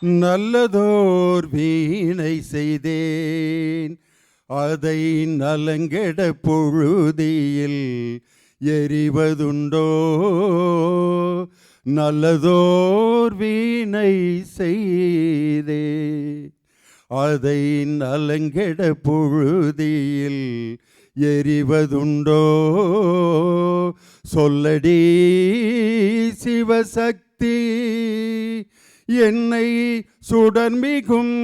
நல்லதோர் வீணை செய்தேன், அதை நலங்கெட பொழுதியில் எறிவதுண்டோ. நல்லதோர் வீணை செய்தே, அதை நலங்கெட பொழுதியில் எறிவதுண்டோ. சொல்லடி சிவசக்தி, என்னை சுடர்மிகும்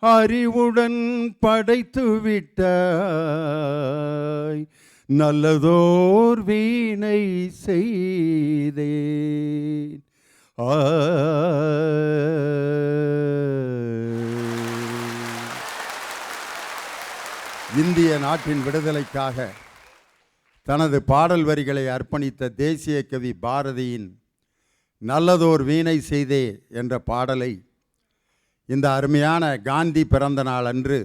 அறிவுடன் படைத்து விட்டாய். நல்லதோர் வீணை செய்தேன். இந்திய நாட்டின் விடுதலைக்காக தனது பாடல் வரிகளை அர்ப்பணித்த தேசிய கவி பாரதியின் நல்லதோர் வீணை செய்தே என்ற பாடலை இந்த அருமையான காந்தி பிறந்த நாள் அன்று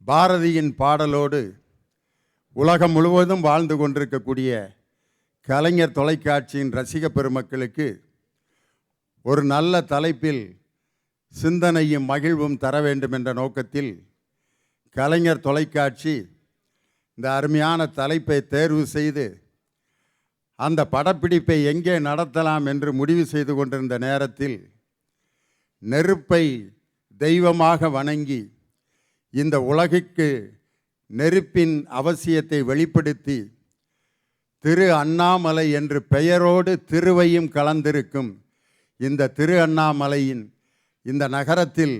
பாரதியின் பாடலோடு உலகம் முழுவதும் வாழ்ந்து கொண்டிருக்கக்கூடிய கலைஞர் தொலைக்காட்சியின் ரசிக பெருமக்களுக்கு ஒரு நல்ல தலைப்பில் சிந்தனையும் மகிழ்வும் தர வேண்டும் என்ற நோக்கத்தில் கலைஞர் தொலைக்காட்சி இந்த அருமையான தலைப்பை தேர்வு செய்து அந்த படப்பிடிப்பை எங்கே நடத்தலாம் என்று முடிவு செய்து கொண்டிருந்த நேரத்தில் நெருப்பை தெய்வமாக வணங்கி இந்த உலகிற்கு நெருப்பின் அவசியத்தை வெளிப்படுத்தி திரு அண்ணாமலை என்று பெயரோடு திருவையும் கலந்திருக்கும் இந்த திரு அண்ணாமலையின் இந்த நகரத்தில்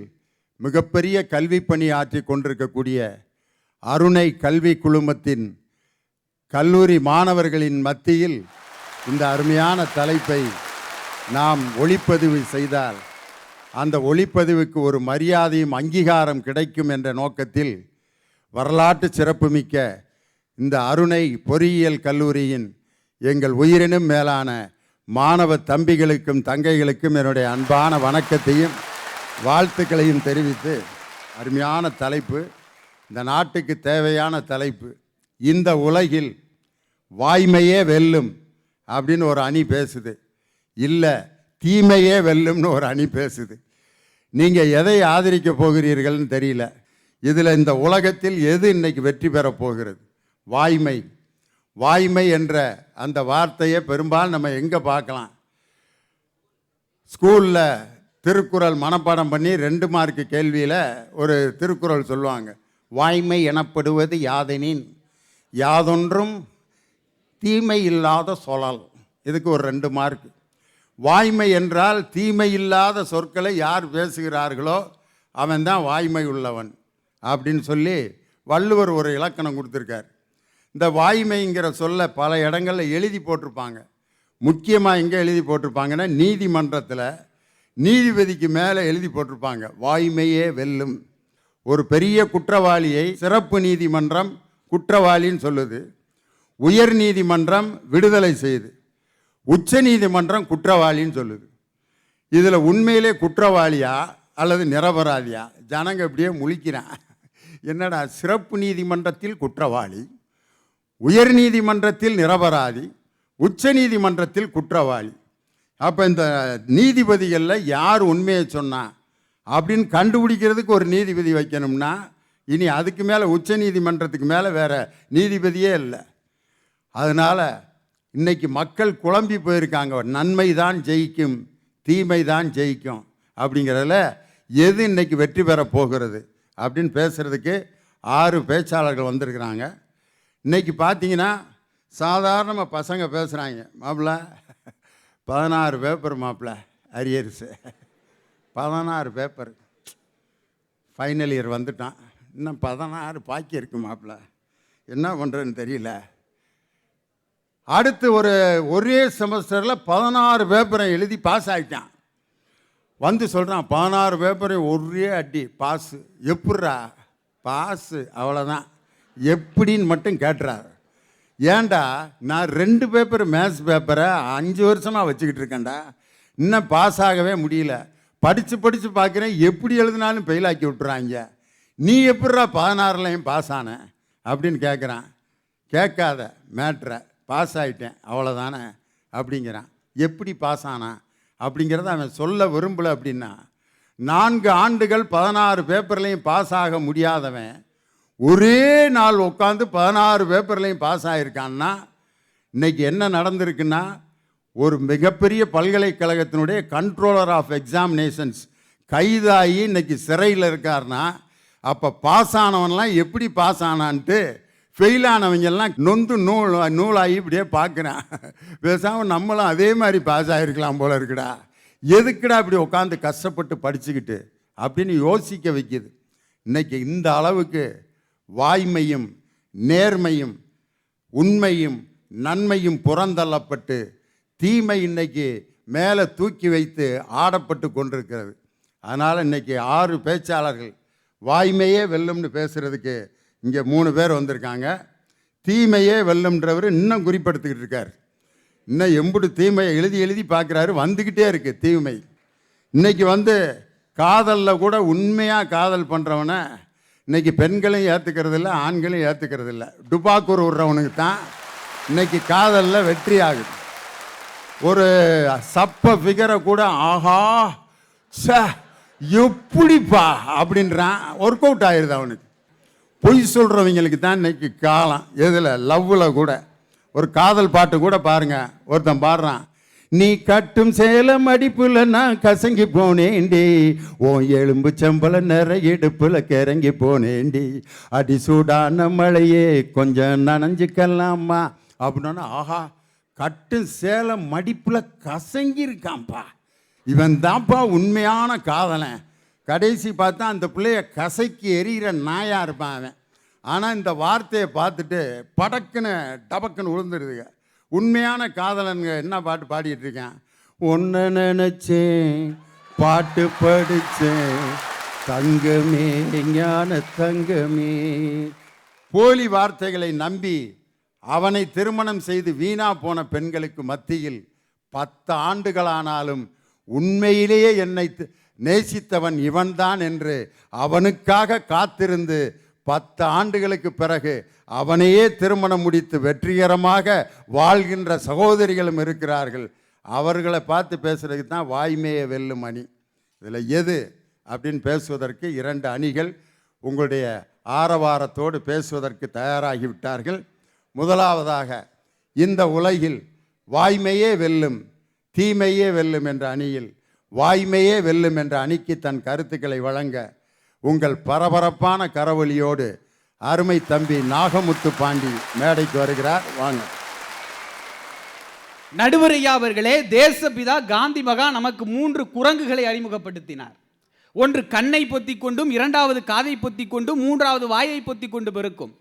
மிகப்பெரிய கல்வி பணி ஆற்றி கொண்டிருக்கக்கூடிய அருணை கல்வி குழுமத்தின் கல்லூரி மாணவர்களின் மத்தியில் இந்த அருமையான தலைப்பை நாம் ஒளிப்பதிவு செய்தால் அந்த ஒளிப்பதிவுக்கு ஒரு மரியாதையும் அங்கீகாரம் கிடைக்கும் என்ற நோக்கத்தில் வரலாற்று சிறப்புமிக்க இந்த அருணை பொறியியல் கல்லூரியின் எங்கள் உயிரினும் மேலான மாணவ தம்பிகளுக்கும் தங்கைகளுக்கும் என்னுடைய அன்பான வணக்கத்தையும் வாழ்த்துக்களையும் தெரிவித்து, அருமையான தலைப்பு, இந்த நாட்டுக்கு தேவையான தலைப்பு. இந்த உலகில் வாய்மையே வெல்லும் அப்படின்னு ஒரு அணி பேசுது, இல்லை தீமையே வெல்லும்னு ஒரு அணி பேசுது. நீங்கள் எதை ஆதரிக்க போகிறீர்கள்னு தெரியல. இதில் இந்த உலகத்தில் எது இன்னைக்கு வெற்றி பெறப் போகிறது? வாய்மை. வாய்மை என்ற அந்த வார்த்தையை பெரும்பாலும் நம்ம எங்கே பார்க்கலாம்? ஸ்கூலில் திருக்குறள் மனப்பாடம் பண்ணி 2 மார்க்கு கேள்வியில் ஒரு திருக்குறள் சொல்லுவாங்க. வாய்மை எனப்படுவது யாதெனின் யாதொன்றும் தீமை இல்லாத சொலல். இதுக்கு ஒரு 2 மார்க்கு. வாய்மை என்றால் தீமை இல்லாத சொற்களை யார் பேசுகிறார்களோ அவன் தான் வாய்மை உள்ளவன் அப்படின்னு சொல்லி வள்ளுவர் ஒரு இலக்கணம் கொடுத்துருக்கார். இந்த வாய்மைங்கிற சொல்ல பல இடங்களில் எழுதி போட்டிருப்பாங்க. முக்கியமாக எங்கே எழுதி போட்டிருப்பாங்கன்னா, நீதிமன்றத்தில் நீதிபதிக்கு மேலே எழுதி போட்டிருப்பாங்க, வாய்மையே வெல்லும். ஒரு பெரிய குற்றவாளியை சிறப்பு நீதிமன்றம் குற்றவாளின்னு சொல்லுது, உயர் நீதிமன்றம் விடுதலை செய்யுது, உச்ச நீதிமன்றம் குற்றவாளின்னு சொல்லுது. இதில் உண்மையிலே குற்றவாளியா அல்லது நிரபராதியா? ஜனங்க இப்படியே முழிக்கிறான். என்னடா, சிறப்பு நீதிமன்றத்தில் குற்றவாளி, உயர் நீதிமன்றத்தில் நிரபராதி, உச்ச நீதிமன்றத்தில் குற்றவாளி. அப்போ இந்த நீதிபதிகளில் யார் உண்மையை சொன்னா அப்படின்னு கண்டுபிடிக்கிறதுக்கு ஒரு நீதிபதி வைக்கணும்னா, இனி அதுக்கு மேலே உச்ச நீதிமன்றத்துக்கு மேலே வேறு நீதிபதியே இல்லை. அதனால் இன்றைக்கி மக்கள் குழம்பி போயிருக்காங்க. நன்மை தான் ஜெயிக்கும், தீமை தான் ஜெயிக்கும் அப்படிங்கிறதுல எது இன்றைக்கி வெற்றி பெற போகிறது அப்படின்னு பேசுகிறதுக்கு 6 பேச்சாளர்கள் வந்திருக்கிறாங்க. இன்றைக்கி பார்த்தீங்கன்னா சாதாரணமாக பசங்க பேசுகிறாங்க. மாப்பிள்ள 16 பேப்பர் மாப்பிள்ள அரியர்ஸு, 16 பேப்பர், ஃபைனல் இயர் வந்துட்டான், இன்னும் 16 பாக்கி இருக்கு மாப்பிள்ள, என்ன பண்ணுறதுன்னு தெரியல. அடுத்து ஒரே செமஸ்டரில் 16 பேப்பரை எழுதி பாஸ் ஆகிட்டான். வந்து சொல்கிறான், 16 பேப்பரை ஒரே அடி பாஸு. எப்பட்றா பாஸு? அவ்வளோதான். எப்படின்னு மட்டும் கேட்டுறாரு. ஏன்டா, நான் 2 பேப்பர் மேத்ஸ் பேப்பரை 5 வருஷமாக வச்சுக்கிட்டு இருக்கேன்டா, இன்னும் பாஸ் ஆகவே முடியல. படித்து பார்க்குறேன், எப்படி எழுதினாலும் ஃபெயில் ஆக்கி விட்டுறாங்க. நீ எப்பட்றா 16லையும் பாஸ் ஆன அப்படின்னு கேட்குறான். கேட்காத மேட்ரை, பாஸ் ஆகிட்டேன் அவ்வளோதானே அப்படிங்கிறான். எப்படி பாஸ் ஆனான் அப்படிங்கிறத அவன் சொல்ல விரும்பலை. அப்படின்னா 4 ஆண்டுகள் 16 பேப்பர்லையும் பாஸ் ஆக முடியாதவன் ஒரே நாள் உட்காந்து 16 பேப்பர்லையும் பாஸ் ஆகியிருக்கான்னா இன்னைக்கு என்ன நடந்திருக்குன்னா, ஒரு மிகப்பெரிய பல்கலைக்கழகத்தினுடைய கண்ட்ரோலர் ஆஃப் எக்ஸாமினேஷன்ஸ் கைதாகி இன்னைக்கு சிறையில் இருக்காருன்னா, அப்போ பாஸ் ஆனவன்லாம் எப்படி பாஸ் ஆனான்ட்டு ஃபெயில் ஆனவங்கெல்லாம் நொந்து நூலாகி இப்படியே பார்க்குறான். பேசாமல் நம்மளும் அதே மாதிரி பாஸ் ஆகிருக்கலாம் போல இருக்குடா, எதுக்குடா இப்படி உட்காந்து கஷ்டப்பட்டு படிச்சுக்கிட்டு அப்படின்னு யோசிக்க வைக்கிது. இன்னைக்கு இந்த அளவுக்கு வாய்மையும் நேர்மையும் உண்மையும் நன்மையும் புறந்தள்ளப்பட்டு தீமை இன்னைக்கு மேலே தூக்கி வைத்து ஆடப்பட்டு கொண்டிருக்கிறது. அதனால் இன்னைக்கு 6 பேச்சாளர்கள் வாய்மையே வெல்லும்னு பேசுகிறதுக்கு இங்கே 3 பேர் வந்திருக்காங்க. தீமையே வெல்லும்ன்றவர் இன்னும் குறிப்படுத்திக்கிட்டு இருக்கார். இன்னும் எம்புடு தீமையை எழுதி எழுதி பார்க்குறாரு, வந்துக்கிட்டே இருக்குது தீமை. இன்னைக்கு காதலில் கூட உண்மையாக காதல் பண்ணுறவனை இன்னைக்கு பெண்களையும் ஏற்றுக்கிறது இல்லை, ஆண்களையும் ஏற்றுக்கிறது இல்லை. டுபாக்கூர் விடுறவனுக்கு தான் இன்னைக்கு காதலில் வெற்றி ஆகுது. ஒரு சப்ப ஃபிகரை கூட ஆஹா ச எப்படிப்பா அப்படின்றான், ஒர்க் அவுட் ஆயிடுது அவனுக்கு. பொய் சொல்கிறவங்களுக்கு தான் இன்னைக்கு காலம். எதில் லவ்வில் கூட ஒரு காதல் பாட்டு கூட பாருங்கள், ஒருத்தன் பாடுறான், நீ கட்டும் சேலம் அடிப்புல நான் கசங்கி போனேண்டி, ஓ எலும்பு சம்பள நிறைய இடுப்புல கிறங்கி போனேண்டி, அடி சூடான மழையே கொஞ்சம் நனைஞ்சுக்கலாமா அப்படின்னா, ஆஹா கட்டும் சேலம் மடிப்புல கசங்கி இருக்கான்ப்பா, இவன் தான்ப்பா உண்மையான காதலன். கடைசி பார்த்தா அந்த பிள்ளைய கசைக்கு எரிகிற நாயாக இருப்பான் அவன். ஆனால் இந்த வார்த்தையை பார்த்துட்டு படக்குன்னு டபக்குன்னு விழுந்துருதுங்க. உண்மையான காதலனுங்க என்ன பாட்டு பாடிட்டு இருக்கேன், ஒன்றை நினைச்சேன் பாட்டு படித்தேன் தங்கமே ஞான தங்கமே. போலி வார்த்தைகளை நம்பி அவனை திருமணம் செய்து வீணா போன பெண்களுக்கு மத்தியில் 10 ஆண்டுகளானாலும் உண்மையிலேயே என்னை நேசித்தவன் இவன்தான் என்று அவனுக்காக காத்திருந்து 10 ஆண்டுகளுக்கு பிறகு அவனையே திருமணம் முடித்து வெற்றிகரமாக வாழ்கின்ற சகோதரிகளும் இருக்கிறார்கள். அவர்களை பார்த்து பேசுறதுக்கு தான் வாய்மையை வெல்லும் அணி. இதில் எது அப்படின்னு பேசுவதற்கு 2 அணிகள் உங்களுடைய ஆரவாரத்தோடு பேசுவதற்கு தயாராகிவிட்டார்கள். முதலாவதாக, இந்த உலகில் வாய்மையே வெல்லும் தீமையே வெல்லும் என்ற அணியில் வாய்மையே வெல்லும் என்ற அணிக்கு தன் கருத்துக்களை வழங்க உங்கள் பரபரப்பான கரவொலியோடு அருமை தம்பி நாகமுத்து பாண்டி மேடைக்கு வருகிறார். வாங்க. நடுவர் ஐயா அவர்களே, தேசப்பிதா காந்தி மகா நமக்கு 3 குரங்குகளை அறிமுகப்படுத்தினார். ஒன்று கண்ணை பொத்திக் கொண்டும், 2வது காதை பொத்திக் கொண்டும், 3வது வாயை பொத்திக் கொண்டு பெருக்கும்.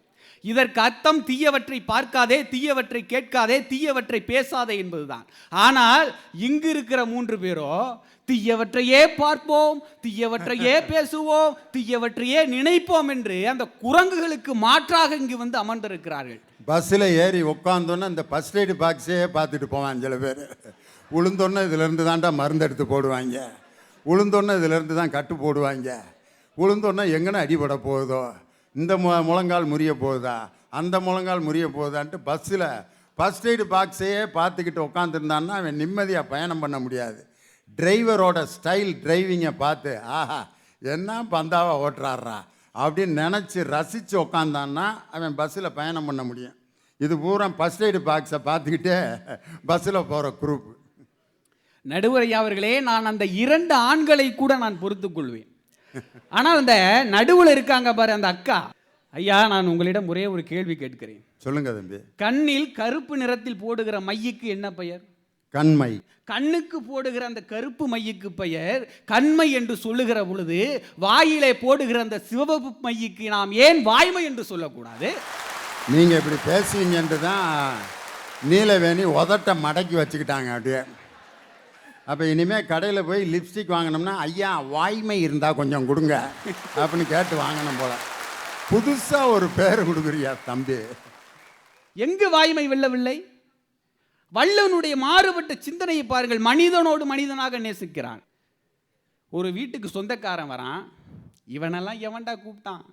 இதற்கு அர்த்தம் தீயவற்றை பார்க்காதே, தீயவற்றை கேட்காதே, தீயவற்றை பேசாதே என்பதுதான். ஆனால் இங்கு இருக்கிற 3 பேரோ தீயவற்றையே பார்ப்போம், தீயவற்றையே பேசுவோம், தீயவற்றையே நினைப்போம் என்று அந்த குரங்குகளுக்கு மாற்றாக இங்கு அமர்ந்திருக்கிறார்கள். பஸ்ஸில் ஏறி உட்காந்தோன்னே இந்த ஃபர்ஸ்ட் எய்டு பாக்ஸே பார்த்துட்டு போவான் சில பேர். உளுந்தோன்னே இதிலேருந்து தான்டா மருந்து எடுத்து போடுவாங்க, உளுந்தோன்னே இதிலேருந்து தான் கட்டு போடுவாங்க, உளுந்தோன்னே எங்கன்னா அடிபட போகுதோ, இந்த முழங்கால் முறிய போகுதா, அந்த முழங்கால் முறிய போகுதான்ட்டு பஸ்ஸில் ஃபர்ஸ்ட் எய்டு பாக்ஸையே பார்த்துக்கிட்டு உட்காந்துருந்தான்னா அவன் நிம்மதியாக பயணம் பண்ண முடியாது. டிரைவரோட ஸ்டைல் டிரைவிங்கை பார்த்து ஆஹா என்ன பந்தாவா ஓட்டுறாரா அப்படின்னு நினச்சி ரசித்து உக்காந்தான்னா அவன் பஸ்ஸில் பயணம் பண்ண முடியும். இது பூரா ஃபர்ஸ்ட் எய்டு பாக்ஸை பார்த்துக்கிட்டே பஸ்ஸில் போகிற குரூப். நடுவர் ஐயா அவர்களே, நான் அந்த 2 ஆண்களை கூட நான் பொறுத்துக் கொள்வேன். ஆனால் அந்த நடுவில் இருக்காங்க பாரு அந்த அக்கா, ஐயா நான் உங்களிடம் ஒரே ஒரு கேள்வி கேட்கிறேன். சொல்லுங்க தம்பி. கண்ணில் கருப்பு நிறத்தில் போடுகிற மையுக்கு என்ன பெயர்? கண்மை. கண்ணுக்கு போடுகிற அந்த கருப்பு மையுக்கு பெயர் கண்மை என்று சொல்லுகிற பொழுது, வாயிலே போடுகிற அந்த சிவப்பு மையுக்கு நாம் ஏன் வாய்மை என்று சொல்லக்கூடாது? நீங்க இப்படி பேசுவீங்கன்று தான் நீலவேணி உதட்ட மடக்கி வச்சுக்கிட்டாங்க அப்படியே. அப்போ இனிமேல் கடையில் போய் லிப்ஸ்டிக் வாங்கினோம்னா ஐயா வாய்மை இருந்தால் கொஞ்சம் கொடுங்க அப்படின்னு கேட்டு வாங்கணும் போல. புதுசாக ஒரு பேர் கொடுக்குறியா தம்பி? எங்கு வாய்மை வெல்லவில்லை? வல்லவனுடைய மாறுபட்ட சிந்தனையை பாருங்கள். மனிதனோடு மனிதனாக நேசிக்கிறான். ஒரு வீட்டுக்கு சொந்தக்காரன் வரான், இவனெல்லாம் எவன்டா கூப்பிட்டான்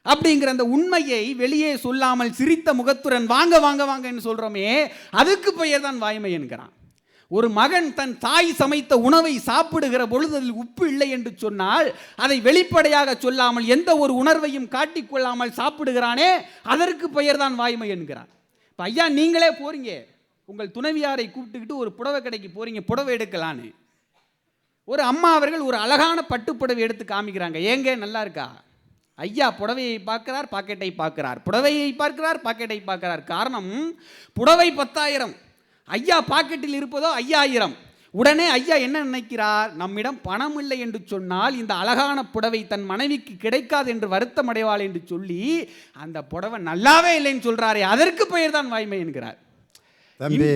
அப்படிங்கிற அந்த உண்மையை வெளியே சொல்லாமல் சிரித்த முகத்துடன் வாங்க வாங்க வாங்க என்று சொல்கிறோமே, அதுக்கு பெயர் தான் வாய்மை என்கிறான். ஒரு மகன் தன் தாய் சமைத்த உணவை சாப்பிடுகிற பொழுது அதில் உப்பு இல்லை என்று சொன்னால் அதை வெளிப்படையாக சொல்லாமல் எந்த ஒரு உணர்வையும் காட்டிக்கொள்ளாமல் சாப்பிடுகிறானே, அதற்கு பெயர் தான் வாய்மை என்கிறார். இப்போ ஐயா, நீங்களே போறீங்க, உங்கள் துணைவியாரை கூப்பிட்டுக்கிட்டு ஒரு புடவை கடைக்கு போறீங்க, புடவை எடுக்கலான்னு. ஒரு அம்மா அவர்கள் ஒரு அழகான பட்டு புடவை எடுத்து காமிக்கிறாங்க. ஏங்க நல்லா இருக்கா? ஐயா புடவையை பார்க்கிறார், பாக்கெட்டை பார்க்கிறார், புடவையை பார்க்கிறார், பாக்கெட்டை பார்க்கிறார். காரணம், புடவை 10,000, ஐயா பாக்கெட்டில் இருப்பதோ 5,000. உடனே ஐயா என்ன நினைக்கிறார்? நம்மிடம் பணம் இல்லை என்று சொன்னால் இந்த அழகான புடவை தன் மனைவிக்கு கிடைக்காது என்று வருத்தம் அடைவாள் என்று சொல்லி அந்த புடவை நல்லாவே இல்லைன்னு சொல்றாரே, அதற்கு பெயர் தான் வாய்மை என்கிறார். தம்பி,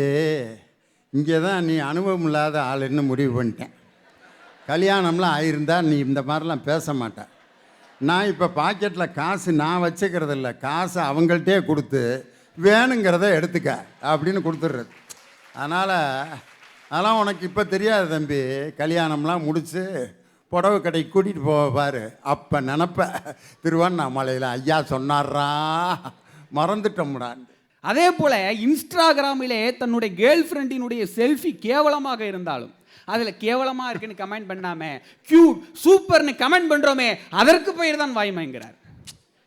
இங்கே தான் நீ அனுபவம் இல்லாத ஆளுன்னு முடிவு பண்ணிட்டேன். கல்யாணம்லாம் ஆயிருந்தா நீ இந்த மாதிரிலாம் பேச மாட்டேன். நான் இப்போ பாக்கெட்டில் காசு நான் வச்சுக்கிறது இல்லை, காசு அவங்கள்ட்டே கொடுத்து வேணுங்கிறத எடுத்துக்க அப்படின்னு கொடுத்துட்றது. அதெல்லாம் உனக்கு இப்போ தெரியாது தம்பி. கல்யாணம்லாம் முடித்து புடவை கடைக்கு கூட்டிகிட்டு போக பாரு, அப்போ நினப்ப திருவண்ணாமலையில் ஐயா சொன்னார்ரா, மறந்துட்டோம்டான். அதே போல இன்ஸ்டாகிராமிலே தன்னுடைய கேர்ள் ஃப்ரெண்டினுடைய செல்ஃபி கேவலமாக இருந்தாலும் அதில் கேவலமாக இருக்குன்னு கமெண்ட் பண்ணாம கியூட் சூப்பர்னு கமெண்ட் பண்ணுறோமே, அதற்கு பெயர் தான் வாய்மைங்கிறார்.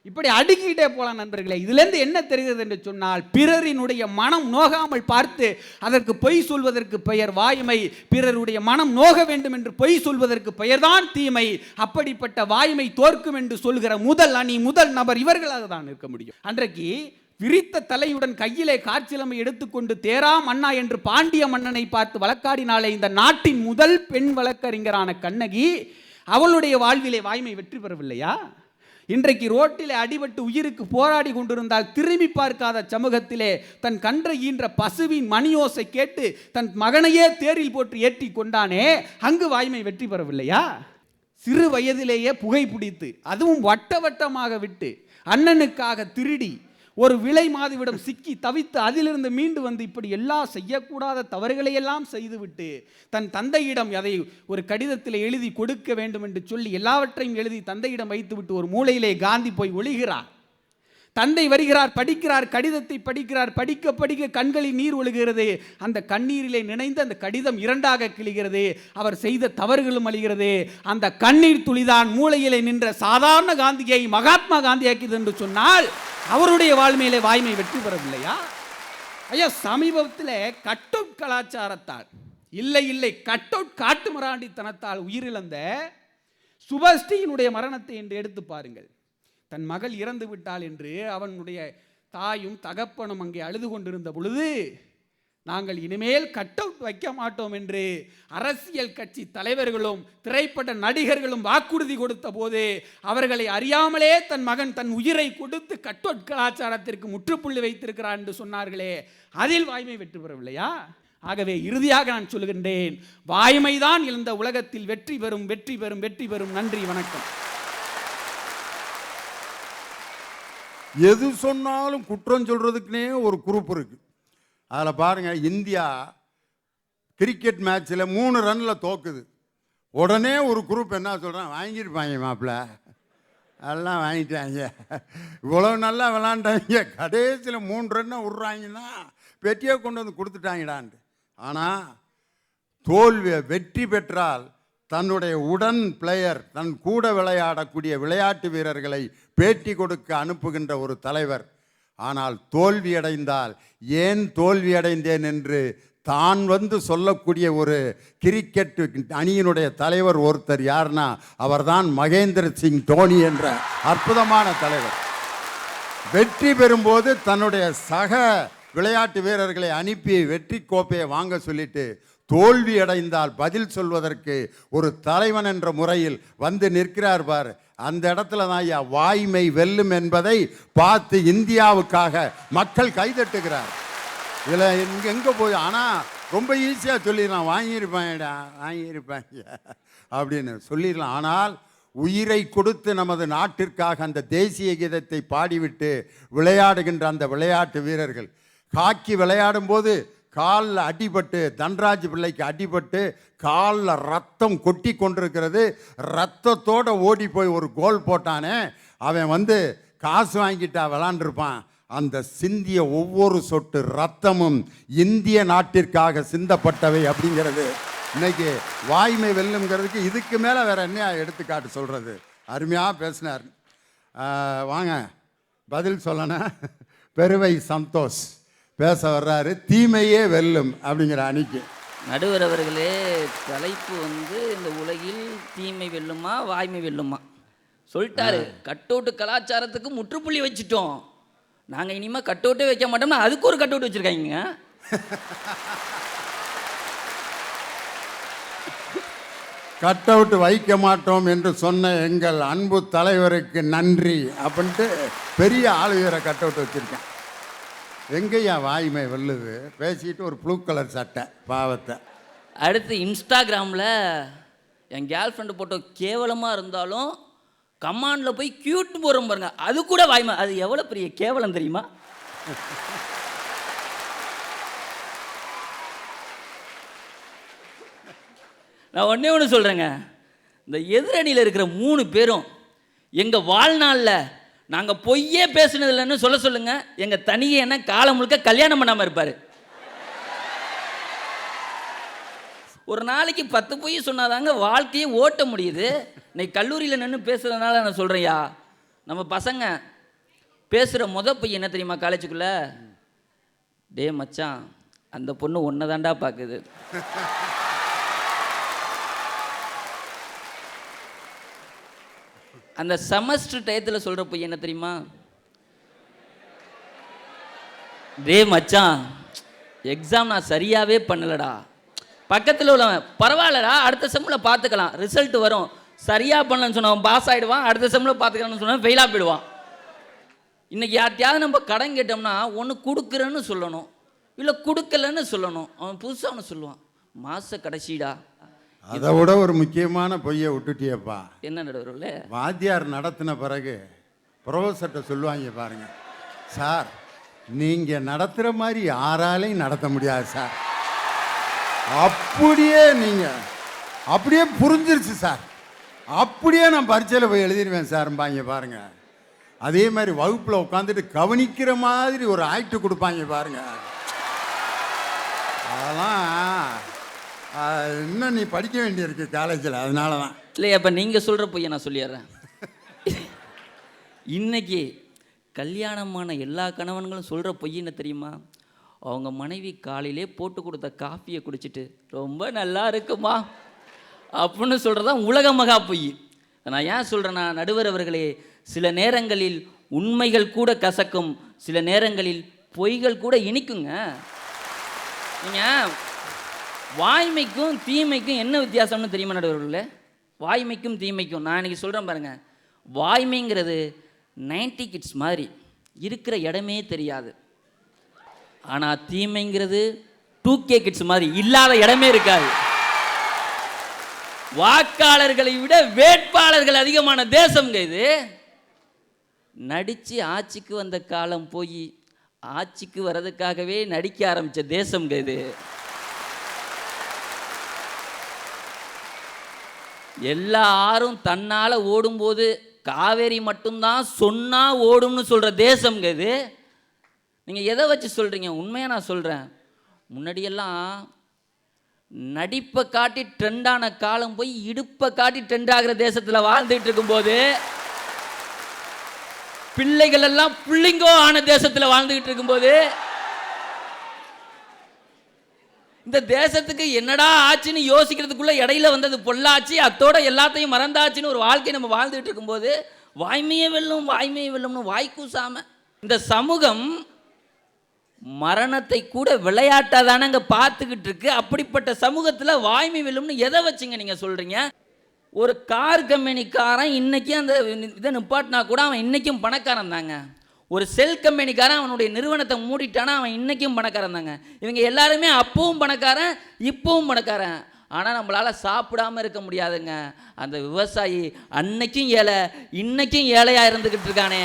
இப்படி அடுக்கிட்டே போகலாம் நண்பர்களே. இதுலேருந்து என்ன தெரிகிறது என்று சொன்னால், பிறரினுடைய மனம் நோகாமல் பார்த்து அதற்கு பொய் சொல்வதற்கு பெயர் வாய்மை, பிறருடைய மனம் நோக வேண்டும் என்று பொய் சொல்வதற்கு பெயர்தான் தீமை. அப்படிப்பட்ட வாய்மை தோற்கும் என்று சொல்கிற முதல் அணி, முதல் நபர் இவர்களாக தான் இருக்க முடியும். அன்றைக்கு விரித்த தலையுடன் கையிலே காற்சிலமை எடுத்துக்கொண்டு தேராம் அண்ணா என்று பாண்டிய மன்னனை பார்த்து வழக்காடினாலே இந்த நாட்டின் முதல் பெண் வழக்கறிஞரான கண்ணகி, அவளுடைய வாழ்விலே வாய்மை வெற்றி பெறவில்லையா? இன்றைக்கு ரோட்டிலே அடிபட்டு உயிருக்கு போராடி கொண்டிருந்தால் திரும்பி பார்க்காத சமூகத்திலே தன் கன்றை ஈன்ற பசுவின் மணியோசை கேட்டு தன் மகனையே தேரில் போட்டு ஏற்றி கொண்டானே, அங்கு வாய்மை வெற்றி பெறவில்லையா? சிறு வயதிலேயே புகை பிடித்து, அதுவும் வட்ட வட்டமாக விட்டு, அண்ணனுக்காக திருடி, ஒரு விலை மாதுவிடம் சிக்கி தவித்து அதிலிருந்து மீண்டு வந்து இப்படி எல்லாம் செய்யக்கூடாத தவறுகளையெல்லாம் செய்துவிட்டு தன் தந்தையிடம் அதை ஒரு கடிதத்தில் எழுதி கொடுக்க வேண்டும் என்று சொல்லி எல்லாவற்றையும் எழுதி தந்தையிடம் வைத்துவிட்டு ஒரு மூலையிலே காந்தி போய் ஒளிகிறார். தந்தை வருகிறார், படிக்கிறார், கடிதத்தை படிக்கிறார். படிக்க படிக்க கண்களில் நீர் ஒழுகிறது. அந்த கண்ணீரிலே நினைந்து அந்த கடிதம் இரண்டாக கிழிகிறது. அவர் செய்த தவறுகளும் அழிகிறது. அந்த கண்ணீர் துளிதான் மூலையிலே நின்ற சாதாரண காந்தியை மகாத்மா காந்தி ஆக்கியது என்று சொன்னால் அவருடைய வாழ்மையிலே வாய்மை வெற்றி பெறவில்லையா? ஐயா, சமீபத்தில் கட் அவுட் கலாச்சாரத்தால் இல்லை கட் அவுட் காட்டு மிராண்டித்தனத்தால் உயிரிழந்த சுபஸ்ரீயினுடைய மரணத்தை என்று எடுத்து பாருங்கள். தன் மகள் இறந்து விட்டாள் என்று அவனுடைய தாயும் தகப்பனும் அங்கே அழுது கொண்டிருந்த பொழுது, நாங்கள் இனிமேல் கட் அவுட் வைக்க மாட்டோம் என்று அரசியல் கட்சி தலைவர்களும் திரைப்பட நடிகர்களும் வாக்குறுதி கொடுத்த போது அவர்களை அறியாமலே தன் மகன் தன் உயிரை கொடுத்து கட் அவுட் கலாச்சாரத்திற்கு முற்றுப்புள்ளி வைத்திருக்கிறார் என்று சொன்னார்களே, அதில் வாய்மை வெற்றி பெறவில்லையா? ஆகவே இறுதியாக நான் சொல்கின்றேன், வாய்மைதான் இந்த உலகத்தில் வெற்றி பெறும், வெற்றி பெறும், வெற்றி பெறும். நன்றி, வணக்கம். எது சொன்னாலும் குற்றம் சொல்கிறதுக்குனே ஒரு குரூப் இருக்குது. அதில் பாருங்கள், இந்தியா கிரிக்கெட் மேட்ச்சில் 3 ரன்னில் தோக்குது. உடனே ஒரு குரூப் என்ன சொல்கிறான், வாங்கியிருப்பாங்க மாப்பிள்ள, அதெல்லாம் வாங்கிட்டாங்க, இவ்வளோ நல்லா விளாண்டாங்க, கடைசியில் 3 ரன்னை விட்றாங்கன்னா வெற்றியை கொண்டு வந்து கொடுத்துட்டாங்கடான்ட்டு. ஆனால் தோல்வியை வெற்றி பெற்றால் தன்னுடைய உடன் பிளேயர், தன் கூட விளையாடக்கூடிய விளையாட்டு வீரர்களை பேட்டி கொடுக்க அனுப்புகின்ற ஒரு தலைவர். ஆனால் தோல்வியடைந்தால் ஏன் தோல்வியடைந்தேன் என்று தான் வந்து சொல்லக்கூடிய ஒரு கிரிக்கெட் அணியினுடைய தலைவர் ஒருத்தர் யார்னா அவர்தான் மகேந்திர சிங் தோனி என்ற அற்புதமான தலைவர். வெற்றி பெறும்போது தன்னுடைய சக விளையாட்டு வீரர்களை அனுப்பி வெற்றி கோப்பையை வாங்க சொல்லிட்டு, தோல்வி அடைந்தால் பதில் சொல்வதற்கு ஒரு தலைவன் என்ற முறையில் வந்து நிற்கிறார் பார். அந்த இடத்துல தான் ஐயா வாய்மை வெல்லும் என்பதை பார்த்து இந்தியாவுக்காக மக்கள் கைதட்டுகிறார். இதில் எங்கே போய், ஆனால் ரொம்ப ஈஸியாக சொல்லிடலாம், வாங்கியிருப்பாங்கடா வாங்கியிருப்பாங்க அப்படின்னு சொல்லிடலாம். ஆனால் உயிரை கொடுத்து நமது நாட்டிற்காக அந்த தேசிய கீதத்தை பாடிவிட்டு விளையாடுகின்ற அந்த விளையாட்டு வீரர்கள், ஹாக்கி விளையாடும் போது காலில் அடிபட்டு, தன்ராஜ் பிள்ளைக்கு அடிபட்டு காலில் ரத்தம் கொட்டி கொண்டிருக்கிறது, ரத்தத்தோடு ஓடி போய் ஒரு கோல் போட்டானே, அவன் வந்து காசு வாங்கிட்டா விளாண்டுருப்பான், அந்த சிந்திய ஒவ்வொரு சொட்டு ரத்தமும் இந்திய நாட்டிற்காக சிந்தப்பட்டவை அப்படிங்கிறது இன்னைக்கு வாய்மை வெல்லுங்கிறதுக்கு இதுக்கு மேலே வேற என்ன எடுத்துக்காட்டு சொல்கிறது. அருமையாக பேசினார். வாங்க பதில் சொல்லணும். பெருவை சந்தோஷ் பேச வர்றாரு. தீமையே வெல்லும் அப்படிங்கிற அணிக்கு. நடுவர் அவர்களே, தலைப்பு இந்த உலகில் தீமை வெல்லுமா வாய்மை வெல்லுமா சொல்லிட்டாரு. கட்டவுட்டு கலாச்சாரத்துக்கு முற்றுப்புள்ளி வச்சுட்டோம். நாங்கள் இனிமேல் கட்டவுட்டே வைக்க மாட்டோம்னா அதுக்கு ஒரு கட்டவுட் வச்சுருக்காங்க. கட் அவுட் வைக்க மாட்டோம் என்று சொன்ன எங்கள் அன்பு தலைவருக்கு நன்றி அப்படின்ட்டு பெரிய ஆளுகிற கட் அவுட் வச்சுருக்கேன். எங்கேயா வாய்மை வெல்லுது? பேசிட்டு ஒரு ப்ளூ கலர் சட்டை பாவத்தை. அடுத்து இன்ஸ்டாகிராமில் என் கேர்ள் ஃப்ரெண்டு போட்டோ கேவலமாக இருந்தாலும் கமாண்டில் போய் கியூட் போகிறோம் பாருங்க, அது கூட வாய்மை. அது எவ்வளோ பெரிய கேவலம் தெரியுமா? நான் ஒன்றே ஒன்று சொல்கிறேங்க. இந்த எதிரணியில் இருக்கிற 3 பேரும் எங்கள் வாழ்நாளில் நாங்கள் பொய்யே பேசுனதில்லைன்னு சொல்லுங்க. எங்கள் தனியை என்ன காலம் முழுக்க கல்யாணம் பண்ணாமல் இருப்பார். ஒரு நாளைக்கு 10 பொய் சொன்னாதாங்க வாழ்க்கையை ஓட்ட முடியுது. இன்னைக்கு கல்லூரியில் நின்று பேசுகிறதுனால நான் சொல்கிறேன்யா, நம்ம பசங்க பேசுகிற பொய் என்ன தெரியுமா? காலேஜுக்குள்ளே, டே மச்சான், அந்த பொண்ணு ஒன்றை தாண்டா பார்க்குது. அந்த செமஸ்டர் டயத்தில் சொல்கிற பொய் என்ன தெரியுமா? டே மச்சான், எக்ஸாம் நான் சரியாகவே பண்ணலடா. பக்கத்தில் உள்ளவன் பரவாயில்லடா, அடுத்த செம்மில் பார்த்துக்கலாம், ரிசல்ட் வரும். சரியாக பண்ணலன்னு சொன்னவன் பாஸ் ஆகிடுவான், அடுத்த செம்மில் பார்த்துக்கலாம்னு சொன்னவன் ஃபெயிலாக போயிடுவான். இன்றைக்கி யார்ட்டையாவது நம்ம கடன் கேட்டோம்னா ஒன்று கொடுக்குறேன்னு சொல்லணும், இல்லை கொடுக்கலன்னு சொல்லணும். அவன் புதுசாக ஒன்று சொல்லுவான், மாத கடைசிடா. அதை விட ஒரு முக்கியமான பொய்யை விட்டுட்டியப்பா. என்ன நடுவர்களே? வாத்தியார் நடத்தின பிறகு ப்ரொஃபஸர்கிட்ட சொல்லுவாங்க பாருங்க, சார் நீங்கள் நடத்துகிற மாதிரி யாராலையும் நடத்த முடியாது சார். அப்படியே புரிஞ்சிருச்சு சார், அப்படியே நான் பரீட்சையில் போய் எழுதிடுவேன் சார்பாங்க பாருங்க. அதே மாதிரி வகுப்பில் உட்காந்துட்டு கவனிக்கிற மாதிரி ஒரு ஆக்ட் கொடுப்பாங்க பாருங்க. அதெல்லாம் இன்னும் நீ படிக்க வேண்டியிருக்கு காலேஜில், அதனால தான். இல்லையா? அப்போ நீங்கள் சொல்கிற பொய்யை நான் சொல்லிடுறேன். இன்னைக்கு கல்யாணமான எல்லா கணவன்களும் சொல்கிற பொய் என்ன தெரியுமா? அவங்க மனைவி காலையிலே போட்டு கொடுத்த காஃபியை குடிச்சிட்டு ரொம்ப நல்லா இருக்குமா அப்படின்னு சொல்கிறதான் உலக மகா பொய். நான் ஏன் சொல்கிறேன்னா, நடுவர் அவர்களே, சில நேரங்களில் உண்மைகள் கூட கசக்கும், சில நேரங்களில் பொய்கள் கூட இனிக்குங்க. நீங்கள் வாய்மைக்கும் தீமைக்கும் என்ன வித்தியாசம்னு தெரியுமா நடுவர்களே? வாய்மைக்கும் தீமைக்கும் நான் இன்றைக்கி சொல்கிறேன் பாருங்கள். வாய்மைங்கிறது 90 கிட்ஸ் மாதிரி இருக்கிற இடமே தெரியாது. ஆனால் தீமைங்கிறது 2K கிட்ஸ் மாதிரி இல்லாத இடமே இருக்காது. வாக்காளர்களை விட வேட்பாளர்கள் அதிகமான தேசம்ங்க இது. நடித்து ஆட்சிக்கு வந்த காலம் போய் ஆட்சிக்கு வர்றதுக்காகவே நடிக்க ஆரம்பித்த தேசம்ங்க இது. எல்லாரும் தன்னால் ஓடும்போது காவேரி மட்டும்தான் சொன்னால் ஓடும்னு சொல்கிற தேசம்ங்க இது. நீங்கள் எதை வச்சு சொல்கிறீங்க? உண்மையாக நான் சொல்கிறேன், முன்னாடியெல்லாம் நடிப்பை காட்டி ட்ரெண்டான காலம் போய் இடுப்பை காட்டி ட்ரெண்ட் ஆகிற தேசத்தில் வாழ்ந்துட்டு இருக்கும்போது, பிள்ளைகள் எல்லாம் புள்ளிங்கோ ஆன தேசத்தில் வாழ்ந்துகிட்டு இருக்கும்போது, இந்த தேசத்துக்கு என்னடா ஆச்சுன்னு யோசிக்கிறதுக்குள்ள இடையில வந்தது பொள்ளாச்சு, அத்தோட எல்லாத்தையும் மறந்தாச்சுன்னு ஒரு வாழ்க்கை நம்ம வாழ்ந்துகிட்டு இருக்கும்போது, வாய்மையே வெல்லும் வாய்மையே வெல்லும்னு வாய்க்கூசாம இந்த சமூகம் மரணத்தை கூட விளையாட்டாக தானங்க பார்த்துக்கிட்டு இருக்கு. அப்படிப்பட்ட சமூகத்தில் வாய்மை வெல்லும்னு எதை வச்சுங்க நீங்கள் சொல்கிறீங்க? ஒரு கார் கம்பெனிக்காரன் இன்னைக்கும் அந்த இதை நிப்பாட்டினா கூட அவன் இன்றைக்கும் பணக்காரன் தாங்க. ஒரு செல் கம்பெனிக்காரன் அவனுடைய நிறுவனத்தை மூடிட்டானா அவன் இன்றைக்கும் பணக்காரன் தாங்க. இவங்க எல்லாருமே அப்பவும் பணக்காரன், இப்பவும் பணக்காரன். ஆனால் நம்மளால் சாப்பிடாமல் இருக்க முடியாதுங்க. அந்த விவசாயி அன்னைக்கும் ஏழை, இன்னைக்கும் ஏழையாக இருந்துக்கிட்டு இருக்கானே.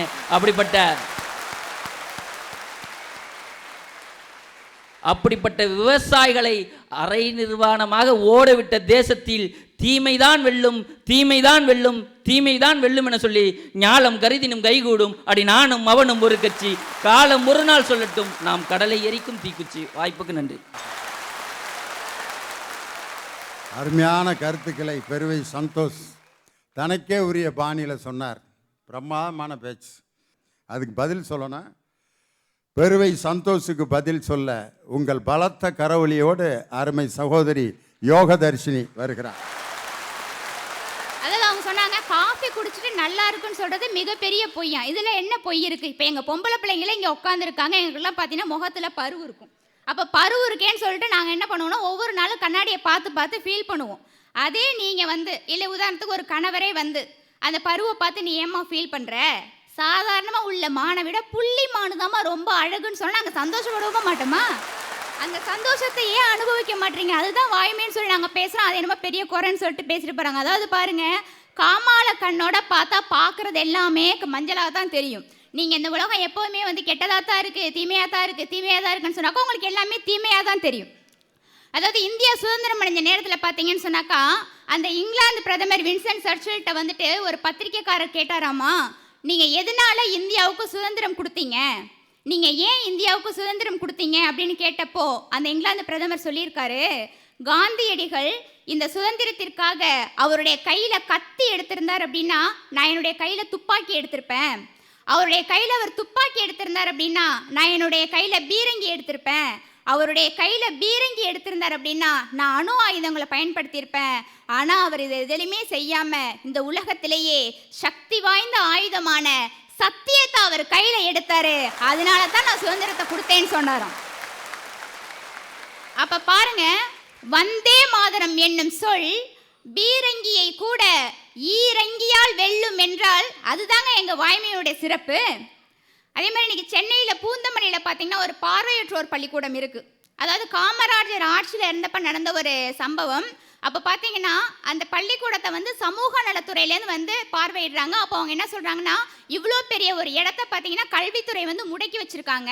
அப்படிப்பட்ட விவசாயிகளை அரை நிர்வாணமாக ஓடவிட்ட தேசத்தில் தீமைதான் வெல்லும், தீமைதான் வெல்லும், தீமைதான் வெல்லும் என சொல்லி ஞாலம் கருதினும் கைகூடும். அடி நானும் அவனும் ஒரு கட்சி, காலம் ஒரு நாள் சொல்லட்டும், நாம் கடலை எரிக்கும் தீக்குச்சி. வாய்ப்புக்கு நன்றி. அருமையான கருத்துக்களை பெருவை சந்தோஷ் தனக்கே உரிய பாணியில் சொன்னார். பிரமாதமான பேச்சு. அதுக்கு பதில் சொல்லணும். பெருவை சந்தோஷுக்கு பதில் சொல்ல உங்கள் பலத்த கரவொலியோடு அருமை சகோதரி யோகதர்ஷினி வருகிறார். அதாவது அவங்க சொன்னாங்க காஃபி குடிச்சிட்டு நல்லா இருக்குன்னு சொல்றது மிகப்பெரிய பொய்யா. இதுல என்ன பொய் இருக்கு? இப்போ எங்க பொம்பளை பிள்ளைங்களே இங்க உட்காந்துருக்காங்க. எங்களுக்குலாம் பார்த்தீங்கன்னா முகத்துல பருவு இருக்கும். அப்போ பருவு இருக்கேன்னு சொல்லிட்டு நாங்கள் என்ன பண்ணுவோம்னா ஒவ்வொரு நாளும் கண்ணாடியை பார்த்து பார்த்து ஃபீல் பண்ணுவோம். அதே நீங்கள் வந்து இல்லை உதாரணத்துக்கு ஒரு கணவரே வந்து அந்த பருவை பார்த்து நீ ஏம்மா ஃபீல் பண்ணுற, சாதாரணமாக உள்ள மானை விட புள்ளி மானு தாம்மா ரொம்ப அழகுன்னு சொன்னால் நாங்கள் சந்தோஷப்படவும் மாட்டோமா? அந்த சந்தோஷத்தை ஏன் அனுபவிக்க மாட்டீங்க? அதுதான் வாய்மைன்னு சொல்லி நாங்கள் பேசுகிறோம். அது என்னமோ பெரிய குறைன்னு சொல்லிட்டு பேசிட்டு போகிறாங்க. அதாவது பாருங்கள், காமால கண்ணோட பார்த்தா பார்க்குறது எல்லாமே மஞ்சளாக தான் தெரியும். நீங்கள் இந்த உலகம் எப்போவுமே வந்து கெட்டதாக தான் இருக்குது, தீமையாக தான் இருக்குது, தீமையாக தான் இருக்குன்னு சொன்னாக்கா உங்களுக்கு எல்லாமே தீமையாக தான் தெரியும். அதாவது இந்தியா சுதந்திரம் அடைஞ்ச நேரத்தில் பார்த்தீங்கன்னு சொன்னாக்கா அந்த இங்கிலாந்து பிரதமர் வின்சென்ட் சர்ச்சில்கிட்ட வந்துட்டு ஒரு பத்திரிக்கைக்காரர் கேட்டாராமா, நீங்கள் எதனால இந்தியாவுக்கு சுதந்திரம் கொடுத்தீங்க, நீங்கள் ஏன் இந்தியாவுக்கு சுதந்திரம் கொடுத்தீங்க அப்படின்னு கேட்டப்போ அந்த இங்கிலாந்து பிரதமர் சொல்லியிருக்காரு, காந்தியடிகள் இந்த சுதந்திரத்திற்காக அவருடைய கையில் கத்தி எடுத்திருந்தார் அப்படின்னா நான் என்னுடைய கையில் துப்பாக்கி எடுத்திருப்பேன். அவருடைய கையில் அவர் துப்பாக்கி எடுத்திருந்தார் அப்படின்னா நான் என்னுடைய கையில் பீரங்கி எடுத்திருப்பேன். அவருடைய கையில் பீரங்கி எடுத்திருந்தார் அப்படின்னா நான் அணு ஆயுதங்களை பயன்படுத்தியிருப்பேன். ஆனால் அவர் இது எதுலையுமே செய்யாமல் இந்த உலகத்திலேயே சக்தி வாய்ந்த ஆயுதமான சத்தியத்தை அவர் கையில் எடுத்தாரு. அதனால தான் நான் சுதந்திரத்தை கொடுத்தேன்னு சொன்னாராம். அப்போ பாருங்க, வந்தே மாதரம் என்னும் சொல் பீரங்கியை கூட ஈரங்கியால் வெல்லும் என்றால் அதுதாங்க எங்கள் வாய்மையுடைய சிறப்பு. அதே மாதிரி இன்னைக்கு சென்னையில் பூந்தமல்லியில் பார்த்தீங்கன்னா ஒரு பார்வையற்றோர் பள்ளிக்கூடம் இருக்குது. அதாவது காமராஜர் ஆட்சியில் இருந்தப்ப நடந்த ஒரு சம்பவம். அப்போ பார்த்தீங்கன்னா அந்த பள்ளிக்கூடத்தை வந்து சமூக நலத்துறையிலேருந்து வந்து பார்வையிடுறாங்க. அப்போ அவங்க என்ன சொல்கிறாங்கன்னா, இவ்வளோ பெரிய ஒரு இடத்த பார்த்தீங்கன்னா கல்வித்துறை வந்து முடக்கி வச்சுருக்காங்க.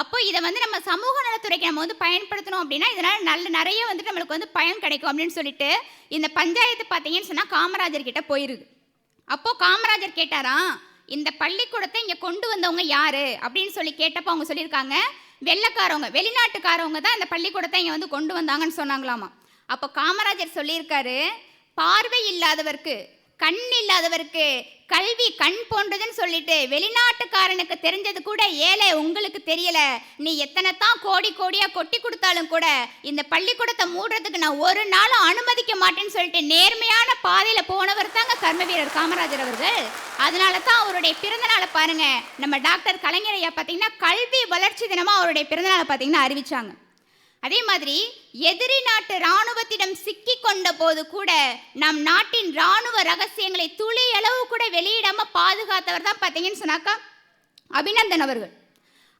அப்போ இதை வந்து நம்ம சமூக நலத்துறைக்கு நம்ம வந்து பயன்படுத்தணும் அப்படின்னா இதனால் நிறைய வந்துட்டு நம்மளுக்கு வந்து பயன் கிடைக்கும் அப்படின்னு சொல்லிட்டு இந்த பஞ்சாயத்து பார்த்தீங்கன்னு சொன்னால் காமராஜர் கிட்ட போயிருக்கு. அப்போது காமராஜர் கேட்டாராம், இந்த பள்ளிக்கூடத்தை இங்கே கொண்டு வந்தவங்க யார் அப்படின்னு சொல்லி கேட்டப்போ அவங்க சொல்லியிருக்காங்க, வெள்ளைக்காரவங்க, வெளிநாட்டுக்காரவங்க தான் இந்த பள்ளிக்கூடத்தை இங்கே வந்து கொண்டு வந்தாங்கன்னு சொன்னாங்களாமா. அப்போ காமராஜர் சொல்லியிருக்காரு, பார்வை இல்லாதவருக்கு, கண் இல்லாதவருக்கு கல்வி கண் போன்றதுன்னு சொல்லிட்டு வெளிநாட்டுக்காரனுக்கு தெரிஞ்சது கூட ஏழை உங்களுக்கு தெரியல. நீ எத்தனை தான் கோடி கோடியாக கொட்டி கொடுத்தாலும் கூட இந்த பள்ளிக்கூடத்தை மூடுறதுக்கு நான் ஒரு நாளும் அனுமதிக்க மாட்டேன்னு சொல்லிட்டு நேர்மையான பாதையில் போனவர் தாங்க கர்ம வீரர் காமராஜர் அவர்கள். அதனால தான் அவருடைய பிறந்த நாளை பாருங்க, நம்ம டாக்டர் கலைஞர் ஐயா பார்த்தீங்கன்னா கல்வி வளர்ச்சி தினமாக அவருடைய பிறந்த நாளை பார்த்தீங்கன்னா அறிவிச்சாங்க. அதே மாதிரி எதிரி நாட்டு இராணுவத்திடம் சிக்கி கொண்ட போது கூட நம் நாட்டின் இராணுவ ரகசியங்களை துளி அளவு கூட வெளியிடாம பாதுகாத்தவர் தான் பார்த்தீங்கன்னு சொன்னாக்கா அபிநந்தன் அவர்கள்.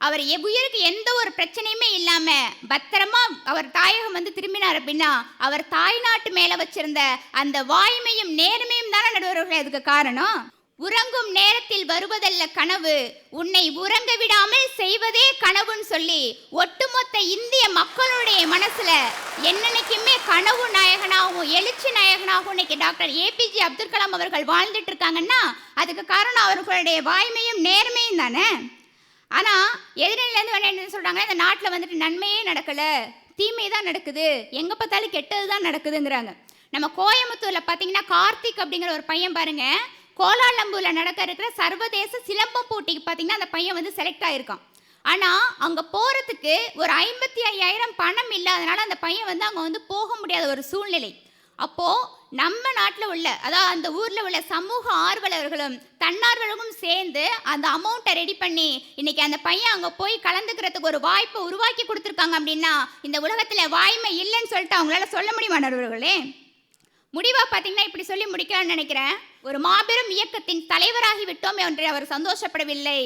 அவர் உயிருக்கு எந்த ஒரு பிரச்சனையுமே இல்லாம பத்திரமா அவர் தாயகம் வந்து திரும்பினார் அப்படின்னா அவர் தாய் நாட்டு மேல வச்சிருந்த அந்த வாய்மையும் நேர்மையும் தானே நடுவர்களே அதுக்கு காரணம். உறங்கும் நேரத்தில் வருவதல்ல கனவு, உன்னை உறங்க விடாமல் செய்வதே கனவுன்னு சொல்லி ஒட்டுமொத்த இந்திய மக்களுடைய மனசுல என்னன்னைக்குமே கனவு நாயகனாகவும் எழுச்சி நாயகனாகவும் இன்னைக்கு டாக்டர் ஏபிஜே அப்துல் கலாம் அவர்கள் வாழ்ந்துட்டு இருக்காங்கன்னா அதுக்கு காரணம் அவர்களுடைய வாய்மையும் நேர்மையும் தானே. ஆனால் எதிரிலேருந்து என்ன சொல்கிறாங்க, இந்த நாட்டில் வந்துட்டு நன்மையே நடக்கலை, தீமை தான் நடக்குது, எங்கே பார்த்தாலும் கெட்டது தான் நடக்குதுங்கிறாங்க. நம்ம கோயம்புத்தூரில் பார்த்தீங்கன்னா கார்த்திக் அப்படிங்கிற ஒரு பையன் பாருங்க, கோலாலம்பூரில் நடக்க இருக்கிற சர்வதேச சிலம்பம் போட்டிக்கு பார்த்தீங்கன்னா அந்த பையன் வந்து செலக்ட் ஆகிருக்கான். ஆனால் அங்கே போகிறதுக்கு ஒரு 55,000 பணம் இல்லாதனால அந்த பையன் வந்து அங்கே வந்து போக முடியாத ஒரு சூழ்நிலை. அப்போது நம்ம நாட்டில் உள்ள அதாவது அந்த ஊரில் உள்ள சமூக ஆர்வலர்களும் தன்னார்வலர்களும் சேர்ந்து அந்த அமௌண்ட்டை ரெடி பண்ணி இன்னைக்கு அந்த பையன் அங்கே போய் கலந்துக்கிறதுக்கு ஒரு வாய்ப்பை உருவாக்கி கொடுத்துருக்காங்க. அப்படின்னா இந்த உலகத்தில் வாய்மை இல்லைன்னு சொல்லிட்டு அவங்களால சொல்ல முடியுமா நண்பர்களே? முடிவாக பார்த்தீங்கன்னா இப்படி சொல்லி முடிக்கலாம்னு நினைக்கிறேன். ஒரு மாபெரும் இயக்கத்தின் தலைவராகி விட்டோம் என்று அவர் சந்தோஷப்படவில்லை.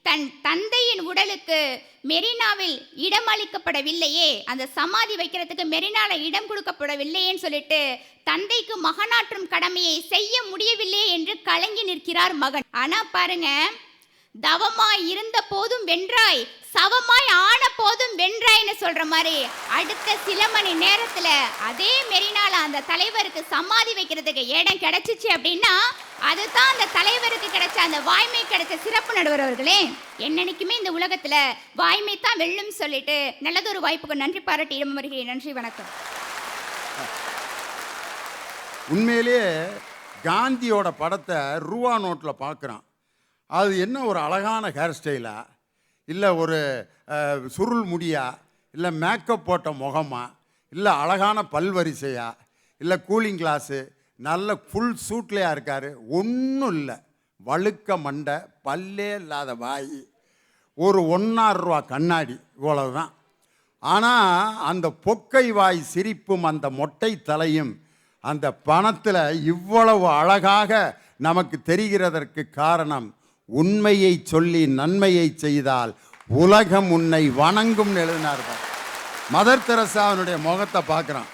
தன் தந்தையின் உடலுக்கு மெரினாவில் இடம் அளிக்கப்படவில்லையே, அந்த சமாதி வைக்கிறதுக்கு மெரினாவில் இடம் கொடுக்கப்படவில்லையேன்னு சொல்லிட்டு தந்தைக்கு மகனாற்றும் கடமையை செய்ய முடியவில்லையே என்று கலங்கி நிற்கிறார் மகன். ஆனால் பாருங்க, தவமாய் இருந்த போதும் வென்றாய், சவமாய் ஆன போதும் வென்றாய்ன்னு சொல்ற மாதிரி அடுத்த சில மணி நேரத்துல அதே மெரினால அந்த தலைவருக்கு சமாதி வைக்கிறதுக்கு இடம் கிடைச்சிச்சு அப்படின்னா அதுதான் அந்த தலைவருக்கு கிடைச்ச அந்த வாய்மை கிடைச்ச சிறப்பு நடுவர் அவர்களே. என்னன்னைக்குமே இந்த உலகத்துல வாய்மை தான் வெல்லும் சொல்லிட்டு நல்லதொரு வாய்ப்புக்கு நன்றி பாராட்டி இடம் வருகிறேன். நன்றி, வணக்கம். உண்மையிலேயே காந்தியோட படத்தை ரூபா நோட்டில் பார்க்குறான். அது என்ன ஒரு அழகான ஹேர் ஸ்டைலா, இல்லை ஒரு சுருள் முடியா, இல்லை மேக்கப் போட்ட முகமா, இல்லை அழகான பல்வரிசையா, இல்லை கூலிங் கிளாஸு, நல்ல ஃபுல் சூட்லையாக இருக்கார். ஒன்றும் இல்லை, வழுக்க மண்டை, பல்லே இல்லாத வாய், ஒரு 1.5 ரூபா கண்ணாடி, இவ்வளவுதான். ஆனால் அந்த பொக்கை வாய் சிரிப்பும் அந்த மொட்டை தலையும் அந்த பணத்தில் இவ்வளவு அழகாக நமக்கு தெரிகிறதற்கு காரணம், உண்மையை சொல்லி நன்மையை செய்தால் உலகம் உன்னை வணங்கும் எழுதினார்கள். மதர் தெரசாவினுடைய முகத்தை பார்க்குறான்.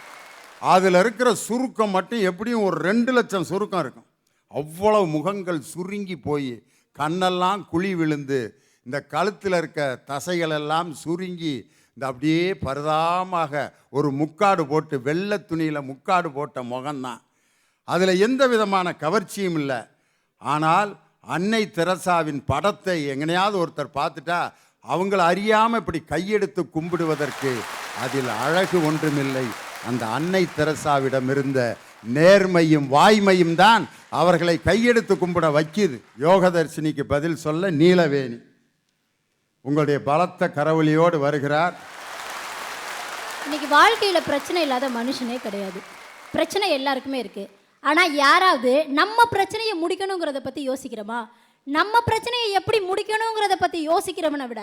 அதில் இருக்கிற சுருக்கம் மட்டும் எப்படியும் ஒரு 2 லட்சம் சுருக்கம் இருக்கும். அவ்வளவு முகங்கள் சுருங்கி போய் கண்ணெல்லாம் குழி விழுந்து இந்த கழுத்தில் இருக்க தசைகளெல்லாம் சுருங்கி இந்த அப்படியே பரிதாபமாக ஒரு முக்காடு போட்டு வெள்ளை துணியில் முக்காடு போட்ட முகம்தான். அதில் எந்த விதமான கவர்ச்சியும் இல்லை. ஆனால் அன்னை தெரசாவின் படத்தை எங்கனையாவது ஒருத்தர் பார்த்துட்டா அவங்கள அறியாமல் இப்படி கையெடுத்து கும்பிடுவதற்கு அதில் அழகு ஒன்றுமில்லை. அந்த அன்னை தெரசாவிடம் இருந்த நேர்மையும் வாய்மையும் தான் அவர்களை கையெடுத்து கும்பிட வைக்கிது. யோகதர்ஷினிக்கு பதில் சொல்ல நீலவேணி உங்களுடைய பலத்த கரவொலியோடு வருகிறார். இன்னைக்கு வாழ்க்கையில் பிரச்சனை இல்லாத மனுஷனே கிடையாது. பிரச்சனை எல்லாருக்குமே இருக்குது. ஆனால் யாராவது நம்ம பிரச்சனையை முடிக்கணுங்கிறத பற்றி யோசிக்கிறோமா? நம்ம பிரச்சனையை எப்படி முடிக்கணுங்கிறத பற்றி யோசிக்கிறவனை விட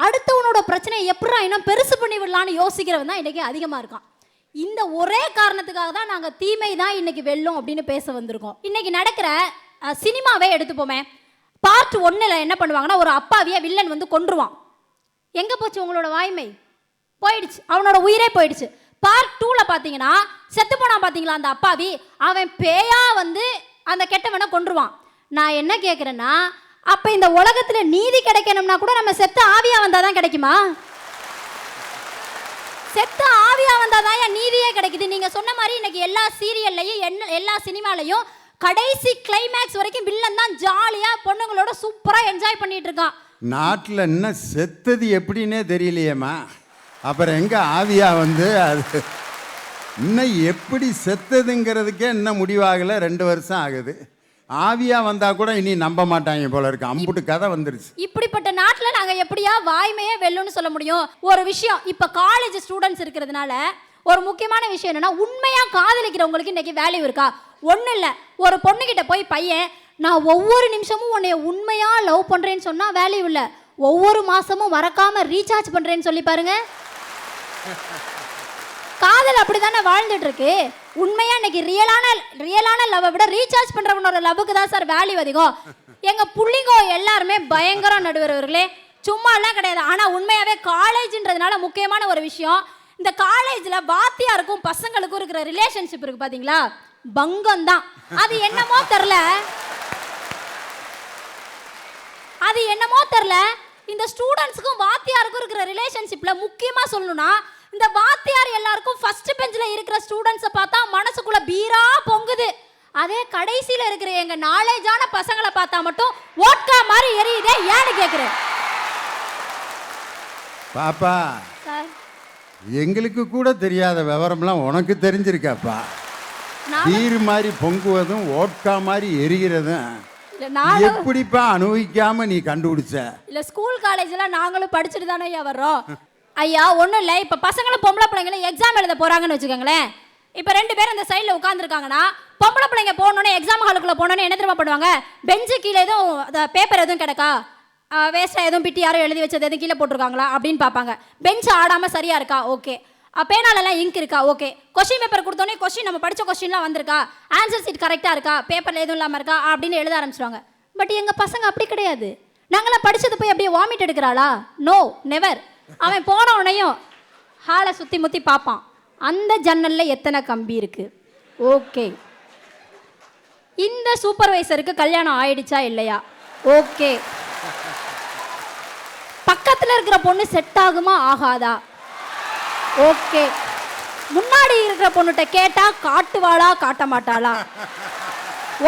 அடுத்தவனோட பிரச்சனையை எப்படி இன்னும் பெருசு பண்ணி விடலான்னு யோசிக்கிறவன் தான் இன்றைக்கி அதிகமாக இருக்கான். இந்த ஒரே காரணத்துக்காக தான் நாங்கள் தீமை தான் இன்றைக்கி வெல்லும் அப்படின்னு பேச வந்திருக்கோம். இன்றைக்கி நடக்கிற சினிமாவே எடுத்துப்போமே. பார்ட் 1 என்ன பண்ணுவாங்கன்னா, ஒரு அப்பாவியை வில்லன் வந்து கொன்றுவான். எங்கே போச்சு உங்களோட வாய்மை? போயிடுச்சு, அவனோட உயிரே போயிடுச்சு. பார்ட் 2 பார்த்தீங்கன்னா செத்து போனா பார்த்தீங்களா அந்த அப்பாவி, அவன் பேயா வந்து அந்த கெட்டவனை கொன்றுவான். நான் என்ன கேட்குறேன்னா, அப்போ இந்த உலகத்தில் நீதி கிடைக்கணும்னா கூட நம்ம செத்து ஆவியா வந்தால் தான் கிடைக்குமா? செத்து ஆவியா வந்தால் தான் ஏன் நீதியே கிடைக்குது? நீங்கள் சொன்ன மாதிரி இன்னைக்கு எல்லா சீரியல்லையும் எல்லா சினிமாலையும் கடைசி கிளைமேக்ஸ் வரைக்கும் வில்லன் தான் ஜாலியாக பொண்ணுங்களோட சூப்பராக என்ஜாய் பண்ணிட்டு இருக்கான். நாட்டில் இன்னும் செத்தது எப்படின்னே தெரியலையேம்மா. அப்புறம் எங்கே ஆவியா வந்து அது இன்னும் எப்படி செத்ததுங்கிறதுக்கே இன்னும் முடிவாகலை. 2 வருஷம் ஆகுது. ஆவியா வந்தால் கூட இனி நம்ப மாட்டாங்க போல இருக்கு. அம்புட்டு கதை வந்துருச்சு. இப்படிப்பட்ட நாட்டில் நாங்கள் எப்படியா வாய்மையே வெல்லுன்னு சொல்ல முடியும்? ஒரு விஷயம், இப்போ காலேஜ் ஸ்டூடெண்ட்ஸ் இருக்கிறதுனால ஒரு முக்கியமான விஷயம் என்னன்னா, உண்மையாக காதலிக்கிறவங்களுக்கு இன்றைக்கி வேல்யூ இருக்கா? ஒன்றும் இல்லை. ஒரு பொண்ணுக்கிட்ட போய் பையன் நான் ஒவ்வொரு நிமிஷமும் உன்னைய உண்மையாக லவ் பண்ணுறேன்னு சொன்னால் வேல்யூ இல்லை. ஒவ்வொரு மாதமும் மறக்காமல் ரீசார்ஜ் பண்ணுறேன்னு சொல்லி பாருங்க. காதல் அப்படி தானே வாழ்ந்துட்டு இருக்கு. உண்மையாக இன்னைக்கு ரியலான லவ்வை விட ரீசார்ஜ் பண்ணுறவனோட லவ்வுக்கு தான் சார் வேல்யூ அதிகம். எங்கள் புள்ளிங்கோ எல்லாருமே பயங்கரம் நடுவர்களே, சும்மாலாம் கிடையாது. ஆனால் உண்மையாகவே காலேஜ்ன்றதுனால முக்கியமான ஒரு விஷயம், இந்த காலேஜில் வாத்தியாருக்கும் பசங்களுக்கும் இருக்கிற ரிலேஷன்ஷிப் இருக்குது பார்த்தீங்களா, பங்கம் தான். அது என்னமோ தெரில, இந்த ஸ்டூடெண்ட்ஸுக்கும் வாத்தியாருக்கும் இருக்கிற ரிலேஷன்ஷிப்பில் முக்கியமாக சொல்லணும்னா, இந்த வாத்தியார் எல்லாருக்கும் ஃபர்ஸ்ட் பெஞ்சில் இருக்கிற ஸ்டூடெண்ட்ஸை பார்த்தா மனசுக்குள்ளே பீரா பொங்குது. அதே கடைசியில் இருக்கிற எங்கள் நாலேஜான பசங்களை பார்த்தா மட்டும் ஓட்கா மாதிரி எரியுதே. ஏன்னு கேட்குறேன். பாப்பா, சார் எங்களுக்கு கூட தெரியாத விவரம்லாம் உனக்கு தெரிஞ்சிருக்காப்பா. பீர் மாதிரி பொங்குவதும் ஓட்கா மாதிரி எரிகிறதும் எப்படிப்பா அனுபவிக்காம நீ கண்டுபிடிச்ச? இல்லை, ஸ்கூல் காலேஜில் நாங்களும் படிச்சுட்டு தானே ஐயா வர்றோம். ஐயா ஒன்றும் இல்லை, இப்போ பசங்களும் பொம்பளை பிள்ளைங்களும் எக்ஸாம் எழுத போகிறாங்கன்னு வச்சுக்கோங்களேன். இப்போ 2 பேர் அந்த சைடில் உட்காந்துருக்காங்கன்னா, பொம்பளை பிள்ளைங்க போகணுன்னே எக்ஸாம் ஹாலுக்குள்ளே போகணுன்னு என்ன தெரியுமா பண்ணுவாங்க? பெஞ்சு கீழே எதுவும் பேப்பர் எதுவும் கிடக்கா, வேஸ்ட்டாக எதுவும் பிட்டி யாரும் எழுதி வச்சது எதுவும் கீழே போட்டிருக்காங்களா அப்படின்னு பார்ப்பாங்க. பெஞ்சு ஆடாமல் சரியாக இருக்கா, ஓகே. பேனாலெல்லாம் இங்க் இருக்கா, ஓகே. கொஸ்டின் பேப்பர் கொடுத்தோன்னே கொஸ்டின் நம்ம படித்த கொஸ்டின்லாம் வந்திருக்கா, ஆன்சர் சீட் கரெக்டாக இருக்கா, பேப்பரில் எதுவும் இல்லாமல் இருக்கா அப்படின்னு எழுத ஆரம்பிச்சிடுவாங்க. பட் எங்கள் பசங்க அப்படி கிடையாது. நாங்களாம் படித்தது போய் அப்படியே வாமிட் எடுக்கிறாளா? No, never. அவன் போன உடனேயும் ஹாலை சுற்றி முற்றி பார்ப்பான், அந்த ஜன்னலில் எத்தனை கம்பி இருக்குது, ஓகே. இந்த சூப்பர்வைசருக்கு கல்யாணம் ஆயிடுச்சா இல்லையா, ஓகே. பக்கத்து பக்கத்துல இருக்கிற பொண்ணு செட் ஆகுமா ஆகாதா? ஓகே. முன்னாடி இருக்கிற பொண்ணுகிட்ட கேட்டா காட்டுவாளா காட்ட மாட்டாளா?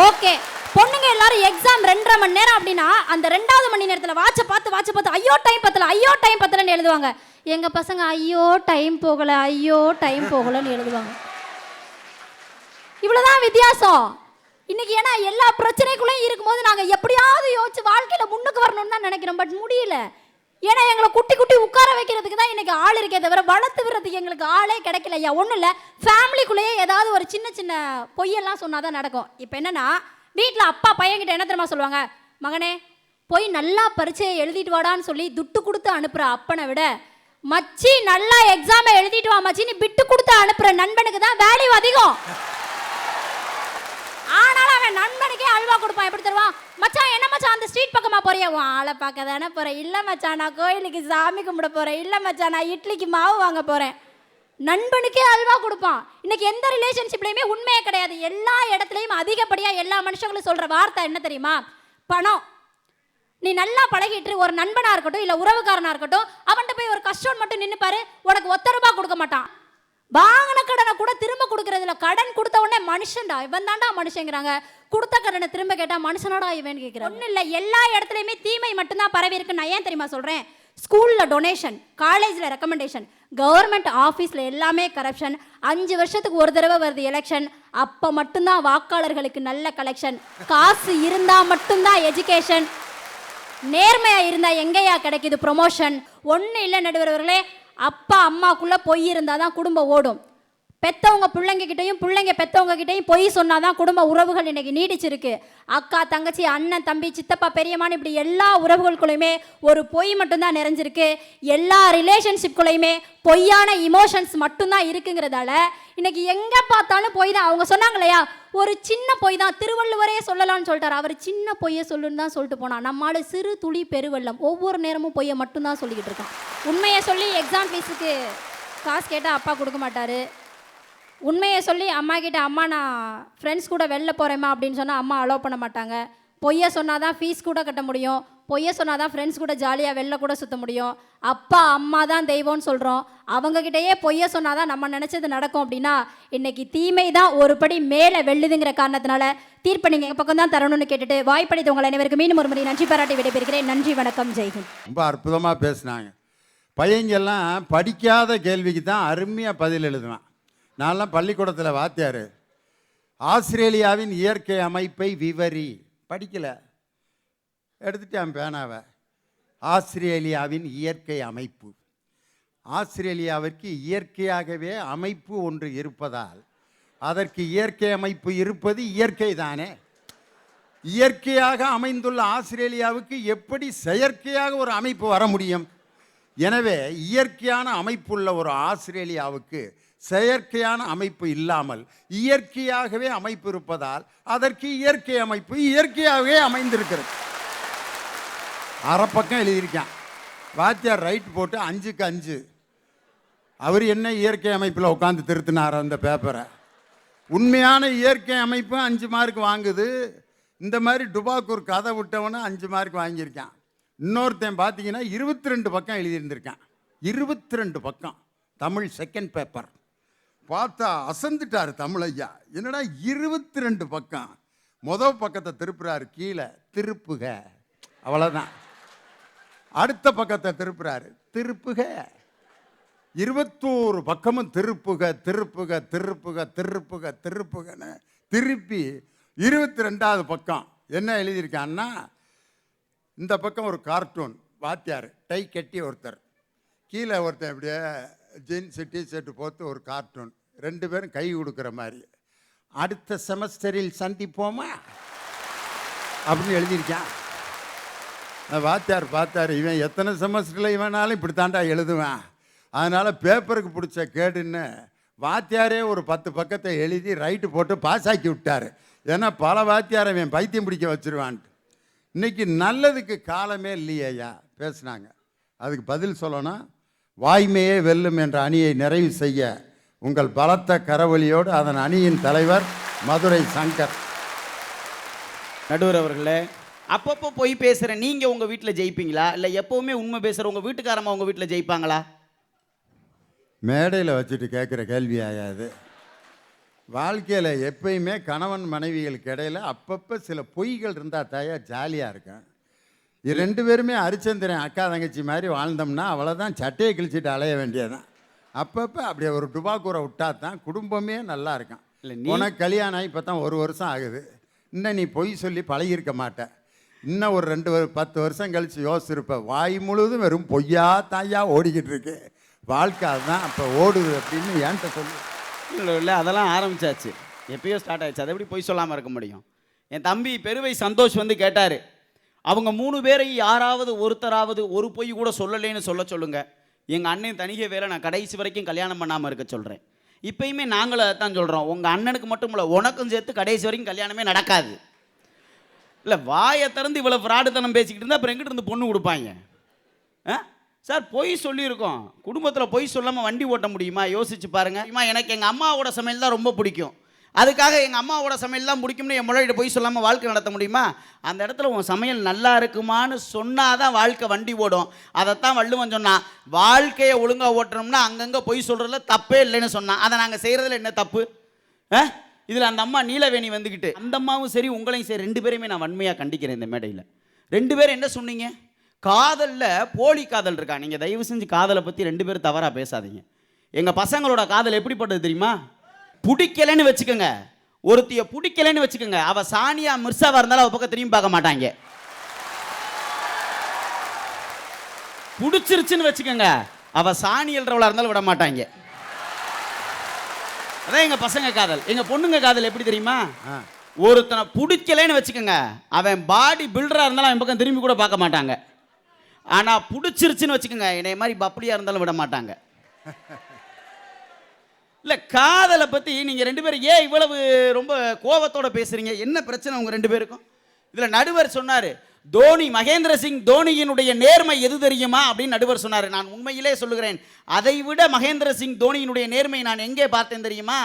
ஓகே. பொண்ணுங்க எல்லாரும் எக்ஸாம் 2.5 மணி நேரம் அப்படின்னா அந்த 2வது மணி நேரத்தில் வாட்சை பார்த்து ஐயோ டைம் பத்தலன்னு எழுதுவாங்க. எங்க பசங்க ஐயோ டைம் போகலன்னு எழுதுவாங்க. இவ்வளவுதான் வித்தியாசம் இன்னைக்கு. ஏன்னா எல்லா பிரச்சனைக்குள்ளேயும் இருக்கும்போது நாங்க எப்படியாவது யோசிச்சு வாழ்க்கையில முன்னுக்கு வரணும்னு தான் நினைக்கிறோம். பட் முடியல. ஏன்னா எங்களை குட்டி உட்கார வைக்கிறதுக்கு தான் இன்னைக்கு ஆள் இருக்கே தவிர வளர்த்து விடுறதுக்கு எங்களுக்கு ஆளே கிடைக்கல. ஐயா ஒன்றும் இல்லை, ஃபேமிலிக்குள்ளேயே ஏதாவது ஒரு சின்ன பொய்யெல்லாம் சொன்னாதான் நடக்கும். இப்போ என்னன்னா வீட்டில் அப்பா பையன்கிட்ட என்ன தெரியுமா சொல்லுவாங்க, மகனே போய் நல்லா பரீட்சையை எழுதிட்டு வாடான்னு சொல்லி துட்டு கொடுத்து அனுப்புற அப்பனை விட மச்சி நல்லா எக்ஸாமை எழுதிட்டு வா மச்சின்னு பிட்டு கொடுத்து அனுப்புற நண்பனுக்கு தான் வேல்யூ அதிகம். ஆனாலும் அவன் நண்பனுக்கே அல்வா கொடுப்பான். எப்படி தருவான்? மச்சான் என்ன மச்சான் அந்த ஸ்ட்ரீட் பக்கமா போறியா? உன் ஆளை பார்க்க தானே போறேன். இல்லை மச்சான் நான் கோயிலுக்கு சாமி கும்பிட போறேன். இல்லை மச்சான் நான் இட்லிக்கு மாவு வாங்க போறேன். நண்பனுக்கே அல்வா கொடுப்பான். இன்னைக்கு எந்த ரிலேஷன்ஷிப்லையுமே உண்மையே கிடையாது. எல்லா இடத்துலையும் அதிகப்படியா எல்லா மனுஷங்களும் சொல்ற வார்த்தை என்ன தெரியுமா? பணம். நீ நல்லா பழகிட்டு ஒரு நண்பனா இருக்கட்டும் இல்ல உறவுக்காரனா இருக்கட்டும், அவன்கிட்ட போய் ஒரு கஷ்டம் மட்டும் நின்னு பாரு, உனக்கு ₹1 கொடுக்க மாட்டான். வாங்கின கடனை கூட திரும்ப கொடுக்கறதுல கடன் கொடுத்த உடனே மனுஷன்டா இவன் தாண்டா மனுஷங்கிறாங்க. கொடுத்த கடனை திரும்ப கேட்டா மனுஷனாடா இவன் கேட்கிறேன். ஒன்றும் இல்லை, எல்லா இடத்துலையுமே தீமை மட்டும்தான் பரவி இருக்கு. நான் ஏன் தெரியுமா சொல்றேன்? ஸ்கூல்ல டொனேஷன், காலேஜ்ல ரெக்கமெண்டேஷன், கவர்மெண்ட் ஆஃபீஸ்ல எல்லாமே கரப்ஷன். 5 வருஷத்துக்கு ஒரு தடவை வருது எலெக்ஷன், அப்ப மட்டும்தான் வாக்காளர்களுக்கு நல்ல கலெக்ஷன். காசு இருந்தா மட்டும்தான் எஜுகேஷன், நேர்மையா இருந்தா எங்கேயா கிடைக்குது ப்ரொமோஷன்? ஒன்றும் இல்லை நடுவர்களே, அப்பா அம்மாக்குள்ள பொய் இருந்தாதான் குடும்பம் ஓடும். பெத்தவங்க பிள்ளைங்க கிட்டையும் பிள்ளைங்க பெத்தவங்க கிட்டையும் பொய் சொன்னாதான் குடும்ப உறவுகள் இன்னைக்கு நீடிச்சிருக்கு. அக்கா தங்கச்சி அண்ணன் தம்பி சித்தப்பா பெரியம்மான்னு இப்படி எல்லா உறவுகளுக்குள்ளேயுமே ஒரு பொய் மட்டும்தான் நிறைஞ்சிருக்கு. எல்லா ரிலேஷன்ஷிப்குள்ளேயுமே பொய்யான இமோஷன்ஸ் மட்டும்தான் இருக்குங்கிறதால இன்னைக்கு எங்க பார்த்தாலும் பொய் தான். அவங்க சொன்னாங்க இல்லையா, ஒரு சின்ன பொய் தான், திருவள்ளுவரே சொல்லலாம்னு சொல்லிட்டாரு. அவர் சின்ன பொய்யை சொல்லுன்னு தான் சொல்லிட்டு போனா. நம்மளால சிறு துளி பெருவெள்ளம், ஒவ்வொரு நேரமும் பொய்யை மட்டும்தான் சொல்லிக்கிட்டு இருக்கான். உண்மையை சொல்லி எக்ஸாம் ஃபீஸுக்கு காசு கேட்டால் அப்பா கொடுக்க மாட்டாரு. உண்மையை சொல்லி அம்மா கிட்ட அம்மா நான் ஃப்ரெண்ட்ஸ் கூட வெளில போகிறேம்மா அப்படின்னு சொன்னால் அம்மா அலோவ் பண்ண மாட்டாங்க. பொய்யை சொன்னால் தான் ஃபீஸ் கூட கட்ட முடியும், பொய்யை சொன்னால் தான் ஃப்ரெண்ட்ஸ் கூட ஜாலியாக வெளில கூட சுற்ற முடியும். அப்பா அம்மா தான் தெய்வம்னு சொல்கிறோம், அவங்கக்கிட்டேயே பொய்யை சொன்னால் தான் நம்ம நினச்சது நடக்கும். அப்படின்னா இன்றைக்கி தீமை தான் ஒரு படி மேலே வெல்லுதுங்கிற காரணத்தினால தீர்ப்பை நீங்கள் எங்கள் பக்கம் தான் தரணும்னு கேட்டுட்டு வாய்ப்பளித்த உங்கள் அனைவருக்கு மீண்டும் ஒரு முறை நன்றி பாராட்டி விடைபெறுகிறேன். நன்றி, வணக்கம், ஜெய்ஹிந்த். ரொம்ப அற்புதமாக பேசினாங்க. பையங்கெல்லாம் படிக்காத கேள்விக்கு தான் அருமையாக பதில் எழுதுவான். நான்லாம் பள்ளிக்கூடத்தில் வாத்தியார், ஆஸ்திரேலியாவின் இயற்கை அமைப்பை விவரி, படிக்கலை, எடுத்துட்டான் பேனாவை. ஆஸ்திரேலியாவின் இயற்கை அமைப்பு. ஆஸ்திரேலியாவிற்கு இயற்கையாகவே அமைப்பு ஒன்று இருப்பதால் அதற்கு இயற்கை அமைப்பு இருப்பது இயற்கை தானே. இயற்கையாக அமைந்துள்ள ஆஸ்திரேலியாவுக்கு எப்படி செயற்கையாக ஒரு அமைப்பு வர முடியும்? எனவே இயற்கையான அமைப்புள்ள ஒரு ஆஸ்திரேலியாவுக்கு செயற்கையான அமைப்பு இல்லாமல் இயற்கையாகவே அமைப்பு இருப்பதால் அதற்கு இயற்கை அமைப்பு இயற்கையாகவே அமைந்திருக்கிறது. அரை பக்கம் எழுதியிருக்கான் வாத்தியார், ரைட் போட்டு 5க்கு 5. அவர் என்ன இயற்கை அமைப்பில் உட்காந்து திருத்தினார் அந்த பேப்பரை? உண்மையான இயற்கை அமைப்பு 5 மார்க் வாங்குது. இந்த மாதிரி டுபாக்கூர் கதை விட்டவனு 5 மார்க் வாங்கியிருக்கான். இன்னொருத்தன் பார்த்தீங்கன்னா 22 பக்கம் எழுதியிருந்திருக்கான். 22 பக்கம் தமிழ் செகண்ட் பேப்பர். பார்த்தா அசந்துட்டார் தமிழ் ஐயா. என்னடா 22 பக்கம்? முதல் பக்கத்தை திருப்புறாரு, கீழே திருப்புக, அவ்வளோதான். அடுத்த பக்கத்தை திருப்புறாரு, திருப்புக. 21 பக்கமும் திருப்புக திருப்புக திருப்புக திருப்புக திருப்புகன்னு திருப்பி 22வது பக்கம் என்ன எழுதியிருக்கான்னா, இந்த பக்கம் ஒரு கார்ட்டூன், வாத்தியார் டை கட்டி ஒருத்தர், கீழே ஒருத்தர் இப்படியே ஜீன்ஸு டிஷர்ட்டு போட்டு ஒரு கார்ட்டூன், 2 பேரும் கை கொடுக்குற மாதிரி, அடுத்த செமஸ்டரில் சந்திப்போமா அப்படின்னு எழுதியிருக்கான். வாத்தியார் பார்த்தார், இவன் எத்தனை செமஸ்டரில் இவனாலும் இப்படி தாண்டா எழுதுவேன், அதனால் பேப்பருக்கு பிடிச்ச கேடுன்னு வாத்தியாரே ஒரு 10 பக்கத்தை எழுதி ரைட்டு போட்டு பாஸ் ஆக்கி விட்டார். ஏன்னா பல வாத்தியாரை இவன் பைத்தியம் பிடிக்க வச்சுருவான்ட்டு. இன்றைக்கி நல்லதுக்கு காலமே இல்லையா பேசுனாங்க. அதுக்கு பதில் சொல்லணும், வாய்மையே வெல்லும் என்ற அணியை நிறைவு செய்ய உங்கள் பலத்த கரவொலியோடு அதன் அணியின் தலைவர் மதுரை சங்கர். நடுவர் அவர்களே, அப்பப்போ பொய் பேசுகிற நீங்கள் உங்கள் வீட்டில் ஜெயிப்பீங்களா? இல்லை எப்போவுமே உண்மை பேசுகிற உங்கள் வீட்டுக்காரம்மா உங்கள் வீட்டில் ஜெயிப்பாங்களா? மேடையில் வச்சுட்டு கேட்குற கேள்வி ஆயாது. வாழ்க்கையில் எப்பயுமே கணவன் மனைவிகளுக்கு இடையில அப்பப்போ சில பொய்கள் இருந்தால் தாயா ஜாலியாக இருக்கும். இது 2 பேருமே அரிச்சந்திரன் அக்கா தங்கச்சி மாதிரி வாழ்ந்தோம்னா அவ்வளோதான், சட்டையை கிழிச்சிட்டு அலைய வேண்டியதான். அப்பப்போ அப்படியே ஒரு டுபாக்கூரை விட்டா தான் குடும்பமே நல்லா இருக்கும். இல்லை உனக்கு கல்யாணம் ஆகி இப்போ தான் 1 வருஷம் ஆகுது. இன்னும் நீ பொய் சொல்லி பழகியிருக்க மாட்டேன். இன்னும் ஒரு 10 வருஷம் கழித்து யோசிச்சிருப்ப. வாய் முழுவதும் வெறும் பொய்யா தாயா ஓடிக்கிட்டு இருக்கு வாழ்க்கை. அதுதான் அப்போ ஓடுது அப்படின்னு ஏன்ட்ட சொல்லு. இல்லை அதெல்லாம் ஆரம்பிச்சாச்சு, எப்பயோ ஸ்டார்ட் ஆயிடுச்சு. அதை எப்படி பொய் சொல்லாமல் இருக்க முடியும்? என் தம்பி பெருவை சந்தோஷ் வந்து கேட்டார், அவங்க 3 பேரையும் யாராவது ஒருத்தராவது ஒரு பொய் கூட சொல்லலைன்னு சொல்லுங்க. எங்கள் அண்ணன் தனிகை வேலை நான் கடைசி வரைக்கும் கல்யாணம் பண்ணாமல் இருக்க சொல்கிறேன். இப்பயுமே நாங்களும் அதை தான் சொல்கிறோம். உங்கள் அண்ணனுக்கு மட்டும் இல்லை, உனக்கும் சேர்த்து கடைசி வரைக்கும் கல்யாணமே நடக்காது. இல்லை வாயை திறந்து இவ்வளோ ஃப்ராடுத்தனம் பேசிக்கிட்டு இருந்தால் அப்புறம் எங்கிட்ட இருந்து பொண்ணு கொடுப்பாங்க? சார் பொய் சொல்லியிருக்கோம், குடும்பத்தில் பொய் சொல்லாமல் வண்டி ஓட்ட முடியுமா? யோசிச்சு பாருங்க. எனக்கு எங்கள் அம்மாவோட சமையல் தான் ரொம்ப பிடிக்கும், அதுக்காக எங்கள் அம்மாவோட சமையல் தான் பிடிக்கும்னு என் முன்னாடி பொய் சொல்லாமல் வாழ்க்கை நடத்த முடியுமா? அந்த இடத்துல உன் சமையல் நல்லா இருக்குமான்னு சொன்னால் தான் வாழ்க்கை வண்டி ஓடும். அதைத்தான் வள்ளுவன் சொன்னான், வாழ்க்கையை ஒழுங்காக ஓட்டணும்னா அங்கங்கே பொய் சொல்கிறதுல தப்பே இல்லைன்னு சொன்னான். அதை நாங்கள் செய்கிறதுல என்ன தப்பு? இதில் அந்த அம்மா நீலவேணி வந்துக்கிட்டு, அந்த அம்மாவும் சரி உங்களையும் சரி 2 பேரையுமே நான் வன்மையாக கண்டிக்கிறேன் இந்த மேடையில். 2 பேரும் என்ன சொன்னீங்க? காதலில் போலி காதல் இருக்கா? நீங்கள் தயவு செஞ்சு காதலை பற்றி 2 பேரும் தவறாக பேசாதீங்க. எங்கள் பசங்களோட காதல் எப்படிப்பட்டது தெரியுமா? பிடிக்கலன்னு வச்சுக்கோங்க, ஒருத்திய பிடிக்கலன்னு வச்சுக்கோங்க, அவள் சானியா மிர்சாவாக இருந்தாலும் அவள் பக்கம் திரும்பி பார்க்க மாட்டாங்க. பிடிச்சிருச்சுன்னு வச்சுக்கோங்க, அவள் சாணி எழுறவளாக இருந்தாலும் விட மாட்டாங்க. அதான் எங்கள் பசங்க காதல். எங்கள் பொண்ணுங்க காதல் எப்படி தெரியுமா? ஒருத்தனை பிடிக்கலன்னு வச்சுக்கோங்க, அவன் பாடி பில்டராக இருந்தாலும் அவன் பக்கம் திரும்பி கூட பார்க்க மாட்டாங்க. ஆனால் பிடிச்சிருச்சுன்னு வச்சுக்கோங்க, என்னை மாதிரி பப்படியாக இருந்தாலும் விட மாட்டாங்க. இல்லை காதலை பற்றி நீங்கள் 2 பேரும் ஏன் இவ்வளவு ரொம்ப கோபத்தோடு பேசுகிறீங்க? என்ன பிரச்சனை உங்கள் 2 பேருக்கும்? இதில் நடுவர் சொன்னார், தோனி மகேந்திர சிங் தோனியினுடைய நேர்மை எது தெரியுமா அப்படின்னு நடுவர் சொன்னார். நான் உண்மையிலே சொல்லுகிறேன், அதை விட மகேந்திர சிங் தோனியினுடைய நேர்மை நான் எங்கே பார்த்தேன் தெரியுமா?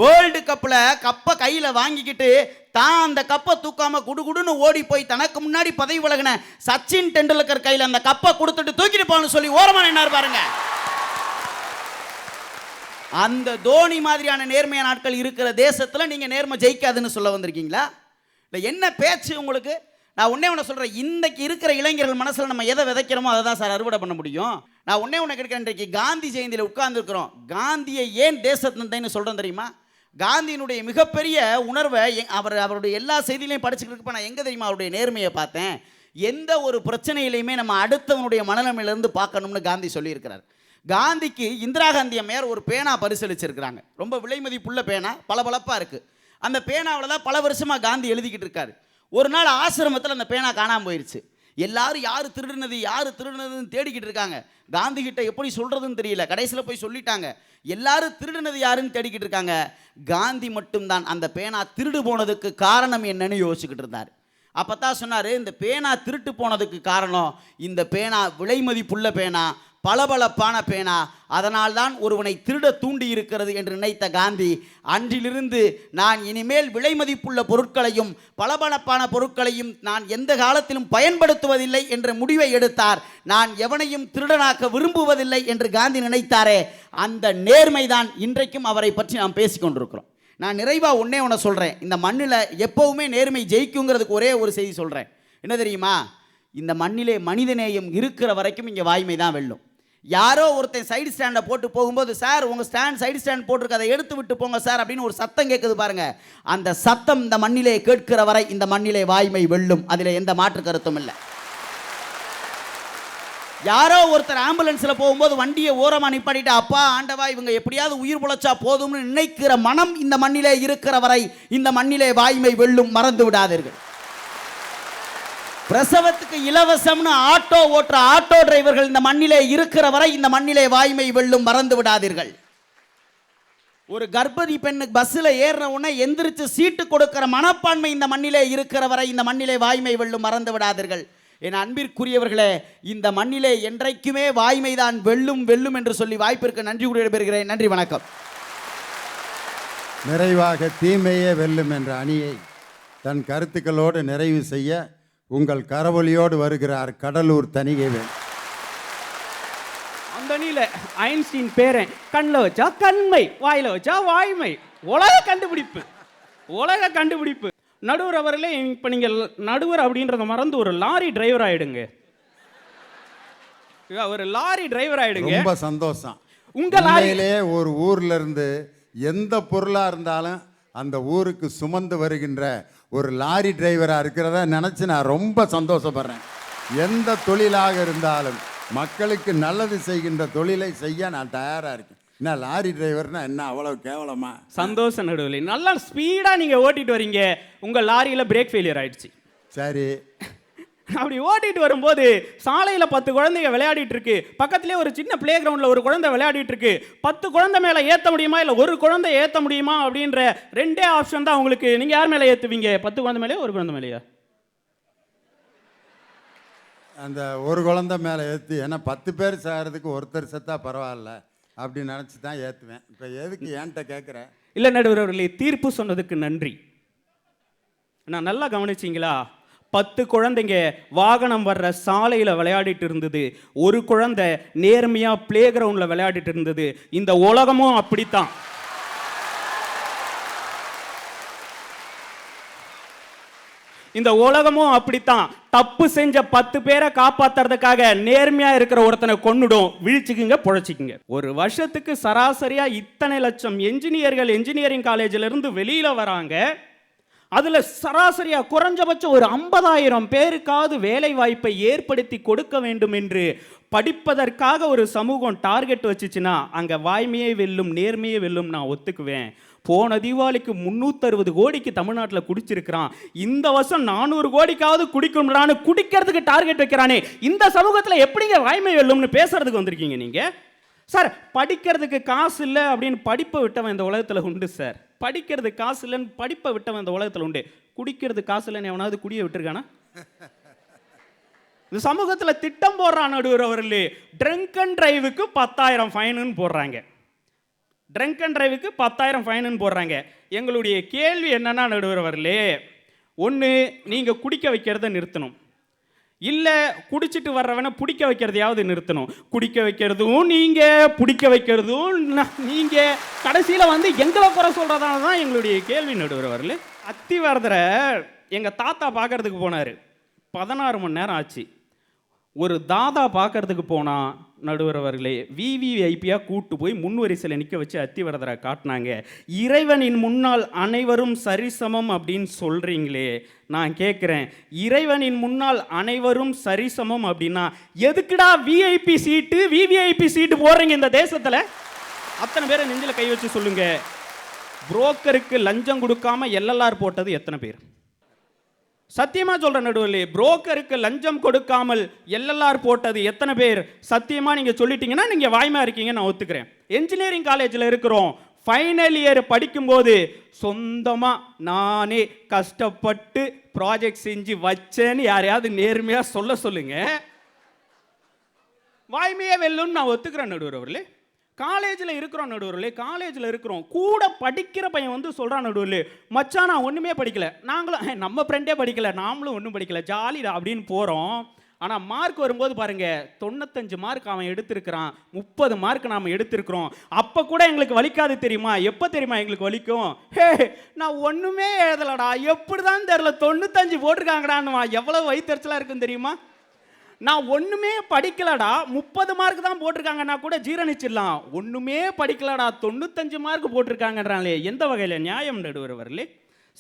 வேர்ல்டு கப்பில் கப்பை கையில் வாங்கிக்கிட்டு தான் அந்த கப்பை தூக்காம குடுகுடுன்னு ஓடி போய் தனக்கு முன்னாடி பதவி விலகின சச்சின் டெண்டுல்கர் கையில் அந்த கப்பை கொடுத்துட்டு தூக்கிட்டு போன்னு சொல்லி ஓரமா நின்னார் பாருங்க. அந்த தோனி மாதிரியான நேர்மையான ஆட்கள் இருக்கிற தேசத்தில் நீங்கள் நேர்மை ஜெயிக்காதுன்னு சொல்ல வந்திருக்கீங்களா? இல்லை என்ன பேச்சு உங்களுக்கு? நான் ஒன்று சொல்கிறேன், இன்றைக்கு இருக்கிற இளைஞர்கள் மனசில் நம்ம எதை விதைக்கிறோமோ அதை தான் சார் அறுவடை பண்ண முடியும். நான் ஒன்று கேட்குறேன், இன்றைக்கு காந்தி ஜெயந்தியில் உட்கார்ந்துருக்கிறோம். காந்தியை ஏன் தேசத்தந்தைன்னு சொல்கிறேன் தெரியுமா? காந்தியினுடைய மிகப்பெரிய உணர்வை அவருடைய எல்லா செய்தியிலையும் படிச்சுக்கிட்டு இருக்கப்ப நான் எங்கே தெரியுமா அவருடைய நேர்மையை பார்த்தேன்? எந்த ஒரு பிரச்சனையிலையுமே நம்ம அடுத்தவனுடைய மனநிலையிலேருந்து பார்க்கணும்னு காந்தி சொல்லியிருக்கிறார். காந்திக்கு இந்திரா காந்தி அம்மையார் ஒரு பேனா பரிசளிச்சிருக்கிறாங்க, ரொம்ப விலை மதிப்புள்ள பேனா, பளபளப்பாக இருக்குது. அந்த பேனாவில் தான் பல வருஷமாக காந்தி எழுதிக்கிட்டு இருக்காரு. ஒரு நாள் ஆசிரமத்தில் அந்த பேனா காணாமல் போயிடுச்சு. எல்லாரும் யார் திருடுனதுன்னு தேடிக்கிட்டு இருக்காங்க. காந்தி கிட்ட எப்படி சொல்கிறதுன்னு தெரியல. கடைசியில் போய் சொல்லிட்டாங்க, எல்லாரும் திருடுனது யாருன்னு தேடிக்கிட்டு இருக்காங்க. காந்தி மட்டும்தான் அந்த பேனா திருடு போனதுக்கு காரணம் என்னன்னு யோசிச்சுக்கிட்டு இருந்தார். அப்போ தான் சொன்னார், இந்த பேனா திருட்டு போனதுக்கு காரணம், இந்த பேனா விலை மதிப்புள்ள பேனா, பளபளப்பான பேனா, அதனால்தான் ஒருவனை திருட தூண்டி இருக்கிறது என்று நினைத்த காந்தி அன்றிலிருந்து நான் இனிமேல் விலை மதிப்புள்ள பொருட்களையும் பளபளப்பான பொருட்களையும் நான் எந்த காலத்திலும் பயன்படுத்துவதில்லை என்ற முடிவை எடுத்தார். நான் எவனையும் திருடனாக்க விரும்புவதில்லை என்று காந்தி நினைத்தாரே, அந்த நேர்மைதான் இன்றைக்கும் அவரை பற்றி நாம் பேசிக்கொண்டிருக்கிறோம். நான் நிறைவாக ஒன்று சொல்கிறேன், இந்த மண்ணில் எப்போவுமே நேர்மை ஜெயிக்குங்கிறதுக்கு ஒரே ஒரு செய்தி சொல்கிறேன். என்ன தெரியுமா? இந்த மண்ணிலே மனிதநேயம் இருக்கிற வரைக்கும் இங்கே வாய்மை தான் வெல்லும். யாரோ ஒருத்தன் சைடு ஸ்டாண்டை போட்டு போகும்போது, சார் உங்கள் சைடு ஸ்டாண்ட் போட்டிருக்கு, அதை எடுத்து விட்டு போங்க சார் அப்படின்னு ஒரு சத்தம் கேட்குது பாருங்க. அந்த சத்தம் இந்த மண்ணிலே கேட்கிற வரை இந்த மண்ணிலே வாய்மை வெல்லும், அதில் எந்த மாற்று கருத்தும் இல்லை. யாரோ ஒருத்தர் ஆம்புலன்ஸில் போகும்போது வண்டியை ஓரமாக நிப்பாட்டிட்டு, அப்பா ஆண்டவா இவங்க எப்படியாவது உயிர் பொழைச்சா போதும்னு நினைக்கிற மனம் இந்த மண்ணிலே இருக்கிற வரை இந்த மண்ணிலே வாய்மை வெல்லும், மறந்து விடாதீர்கள். பிரசவத்துக்கு இலவசம்னு ஆட்டோ ஓட்டுற ஆட்டோ டிரைவர்கள் இந்த மண்ணிலே இருக்கிற வரை இந்த மண்ணிலே வாய்மை வெல்லும், மறந்து விடாதீர்கள். ஒரு கர்ப்பிணி பெண்ணுக்கு பஸ்ஸில் ஏறின உடனே எந்திரிச்சு சீட்டு கொடுக்கிற மனப்பான்மை இந்த மண்ணிலே இருக்கிற வரை இந்த மண்ணிலே வாய்மை வெல்லும், மறந்து விடாதீர்கள். என் அன்பிற்குரியவர்களே, இந்த மண்ணிலே என்றைக்குமே வாய்மைதான் வெல்லும் வெல்லும் என்று சொல்லி வாய்ப்பிற்கு நன்றி கூறி விடைபெறுகிறேன். நன்றி, வணக்கம். நிறைவாக தீமையே வெல்லும் என்ற அணியை தன் கருத்துக்களோடு நிறைவு செய்ய உங்கள் கரவொலியோடு வருகிறார் கடலூர் தணிகைவேல். அந்த நீல ஐன்ஸ்டீன் பேரன், கண்ணில் வச்சா கண்மை, வாயில வச்சா வாய்மை. உலக கண்டுபிடிப்பு, உலக கண்டுபிடிப்பு. நடுவர் அவர்களே, இப்போ நீங்கள் நடுவர் அப்படின்றத மறந்து ஒரு லாரி டிரைவர் ஆயிடுங்க. ஒரு லாரி டிரைவர் ஆயிடுங்க. ரொம்ப சந்தோஷம். உங்க லாரியிலே ஒரு ஊர்ல இருந்து எந்த பொருளா இருந்தாலும் அந்த ஊருக்கு சுமந்து வருகின்ற ஒரு லாரி டிரைவரா இருக்கிறத நினைச்சு நான் ரொம்ப சந்தோஷப்படுறேன். எந்த தொழிலாக இருந்தாலும் மக்களுக்கு நல்லது செய்கின்ற தொழிலை செய்ய நான் தயாரா இருக்கேன். என்ன லாரி டிரைவர்னா என்ன அவ்வளவு கேவலமா? சந்தோஷம் நடுவில். நல்லா ஸ்பீடா நீங்க ஓட்டிட்டு வரீங்க, உங்க லாரியில பிரேக் ஃபெயிலியர் ஆயிடுச்சு. சரி, அப்படி ஓட்டிட்டு வரும்போது சாலையில 10 குழந்தைங்க விளையாடிட்டு இருக்கு, பக்கத்திலே ஒரு சின்ன பிளே கிரவுண்ட்ல ஒரு குழந்தை விளையாடிட்டு இருக்கு. 10 குழந்தை மேல ஏத்த முடியுமா இல்ல ஒரு குழந்தை ஏத்த முடியுமா அப்படின்ற ரெண்டே ஆப்ஷன் தான் உங்களுக்கு. நீங்க யார் மேல ஏத்துவீங்க? 10 குழந்தை மேலே, ஒரு குழந்தை மேலேயா? அந்த ஒரு குழந்தை மேலே ஏற்றி, ஏன்னா 10 பேர் சாகிறதுக்கு ஒருத்தர் செத்தா பரவாயில்ல அப்படின்னு நினச்சி தான் ஏற்றுவேன். இப்போ எதுக்கு என்கிட்ட கேட்குற? இல்லை நடுவர் அவர்களே, தீர்ப்பு சொன்னதுக்கு நன்றி. நான் நல்லா கவனிச்சிங்களா? 10 குழந்தைங்க வாகனம் வர்ற சாலையில் விளையாடிட்டு இருந்தது, ஒரு குழந்தை நேர்மையாக பிளே கிரவுண்டில் விளையாடிட்டு இருந்தது. இந்த உலகமும் அப்படித்தான். இந்த உலகமும் அப்படித்தான். தப்பு செஞ்ச 10 பேரை காப்பாத்துறதுக்காக நேர்மையா இருக்கிற ஒருத்தனை கொன்னுடும். விழிச்சுக்குங்க, பொழைச்சிக்குங்க. ஒரு வருஷத்துக்கு சராசரியா இத்தனை லட்சம் என்ஜினியர்கள் என்ஜினியரிங் காலேஜில இருந்து வெளியில வராங்க. அதுல சராசரியா குறைஞ்சபட்சம் ஒரு 50,000 பேருக்காவது வேலை வாய்ப்பை ஏற்படுத்தி கொடுக்க வேண்டும் என்று படிப்பதற்காக ஒரு சமூகம் டார்கெட் வச்சுச்சுன்னா அங்க வாய்மையே வெல்லும், நேர்மையே வெல்லும். நான் ஒத்துக்குவேன். போன தீபாவளிக்கு 360 கோடிக்கு தமிழ்நாட்டில் குடிச்சிருக்கிறான். இந்த வருஷம் 400 கோடிக்காவது குடிக்கணும்னு குடிக்கிறதுக்கு டார்கெட் வைக்கிறானே. இந்த சமூகத்தில் எப்படிங்க வாய்மை வெல்லும்னு பேசுறதுக்கு வந்திருக்கீங்க நீங்க? சார், படிக்கிறதுக்கு காசு இல்லை அப்படின்னு படிப்பை விட்டவன் இந்த உலகத்தில் உண்டு சார். படிக்கிறதுக்கு காசு இல்லைன்னு படிப்பை விட்டவன் இந்த உலகத்தில் உண்டு. குடிக்கிறதுக்கு காசு இல்லைன்னு எவனாவது குடியை விட்டுருக்கானா? இந்த சமூகத்தில் திட்டம் போடுறான் நடுவர் அவர்களே. ட்ரங்க் அண்ட் டிரைவுக்கு 10,000 ஃபைனுன்னு போடுறாங்க. ட்ரங்க் அண்ட் டிரைவுக்கு 10,000 ஃபைனுன்னு போடுறாங்க. எங்களுடைய கேள்வி என்னன்னா நடுவர் அவர்களே, ஒன்று நீங்கள் குடிக்க வைக்கிறத நிறுத்தணும், இல்லை குடிச்சிட்டு வர்றவனை பிடிக்க வைக்கிறதையாவது நிறுத்தணும். குடிக்க வைக்கிறதும் நீங்கள், பிடிக்க வைக்கிறதும் நீங்கள், கடைசியில் வந்து எங்களை குறை சொல்கிறதால தான் எங்களுடைய கேள்வி நடுவர் அவர்களே. அத்திவரதரை எங்கள் தாத்தா பார்க்கறதுக்கு போனார். 16 மணி நேரம் ஆச்சு. ஒரு தாதா பார்க்கறதுக்கு போனால் நடுவர் அவர்களே, விவிஐபியாக கூட்டு போய் முன்வரிசையில் நிற்க வச்சு அத்திவரதரை காட்டினாங்க. இறைவனின் முன்னால் அனைவரும் சரிசமம் அப்படின்னு சொல்கிறீங்களே, நான் கேட்குறேன், இறைவனின் முன்னால் அனைவரும் சரிசமம் அப்படின்னா எதுக்குடா விஐபி சீட்டு விவிஐபி சீட்டு போடுறீங்க இந்த தேசத்தில்? அத்தனை பேரை நெஞ்சில் கை வச்சு சொல்லுங்க. புரோக்கருக்கு லஞ்சம் கொடுக்காம எல்எல்ஆர் போட்டது எத்தனை பேர்? சத்தியமா சொல்ற நடுவில், புரோக்கருக்கு லஞ்சம் கொடுக்காமல் எல்எல்ஆர் போட்டது எத்தனை பேர்? சத்தியமா நீங்க சொல்லிட்டீங்கன்னா நீங்க வாய்மா இருக்கீங்க, நான் ஒத்துக்கிறேன். என்ஜினியரிங் காலேஜில் இருக்கிறோம், ஃபைனல் இயர் படிக்கும்போது சொந்தமா நானே கஷ்டப்பட்டு ப்ராஜெக்ட் செஞ்சு வச்சேன்னு யாரையாவது நேர்மையா சொல்லுங்க. வாய்மையே வெல்லும், நான் ஒத்துக்கிறேன் நடுவர் அவர்களே. காலேஜில் இருக்கிறோம் நடுவர்களே, காலேஜில் இருக்கிறோம், கூட படிக்கிற பையன் வந்து சொல்கிறான் நடுவர்களே, மச்சான் நான் ஒன்றுமே படிக்கலை, நாங்களும் நம்ம ஃப்ரெண்டே படிக்கலை, நாமளும் ஒன்றும் படிக்கலை, ஜாலிடா அப்படின்னு போகிறோம். ஆனால் மார்க் வரும்போது பாருங்கள், 95 மார்க் அவன் எடுத்திருக்கிறான், 30 மார்க் நாம் எடுத்திருக்கிறோம். அப்போ கூட எங்களுக்கு வலிக்காது தெரியுமா? எப்போ தெரியுமா எங்களுக்கு வலிக்கும்? ஹே, நான் ஒன்றுமே எழுதலடா, எப்படி தான் தெரில, 95 போட்டிருக்காங்கடான்னுவா. எவ்வளோ வயிற்றுச்சலாக இருக்குன்னு தெரியுமா? நான் ஒன்றுமே படிக்கலடா, 30 மார்க் தான் போட்டிருக்காங்கன்னா கூட ஜீரணிச்சிடலாம். ஒன்றுமே படிக்கலடா, 95 மார்க் போட்டிருக்காங்கன்றாங்களே, எந்த வகையில் நியாயம் நடுவர் வரலே?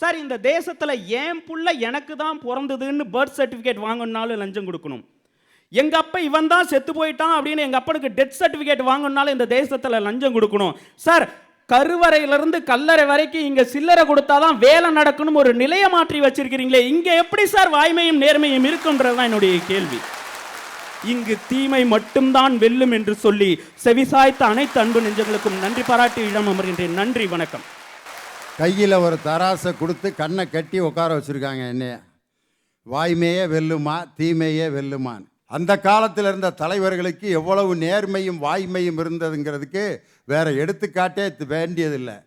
சார், இந்த தேசத்தில் என் புள்ள எனக்கு தான் பிறந்ததுன்னு பர்த் சர்டிஃபிகேட் வாங்கணுன்னாலும் லஞ்சம் கொடுக்கணும். எங்கள் அப்பா இவன் தான் செத்து போயிட்டான் அப்படின்னு எங்கள் அப்பனுக்கு டெத் சர்டிஃபிகேட் வாங்கணுன்னாலும் இந்த தேசத்தில் லஞ்சம் கொடுக்கணும். சார், கருவறையிலிருந்து கல்லறை வரைக்கும் இங்கே சில்லறை கொடுத்தாதான் வேலை நடக்கணும் ஒரு நிலையை மாற்றி வச்சிருக்கிறீங்களே, இங்கே எப்படி சார் வாய்மையும் நேர்மையும் இருக்குன்றது தான் என்னுடைய கேள்வி. இங்கு தீமை மட்டும்தான் வெல்லும் என்று சொல்லி செவிசாய்த்த அனைத்து அன்பு நெஞ்சங்களுக்கும் நன்றி பாராட்டி இடம் அமர்கின்றேன். நன்றி, வணக்கம். கையில் ஒரு தராசை கொடுத்து கண்ணை கட்டி உட்கார வச்சுருக்காங்க என்னைய. வாய்மையே வெல்லுமா தீமையே வெல்லுமான். அந்த காலத்தில் இருந்த தலைவர்களுக்கு எவ்வளவு நேர்மையும் வாய்மையும் இருந்ததுங்கிறதுக்கு வேற எடுத்துக்காட்டே வேண்டியதில்லை.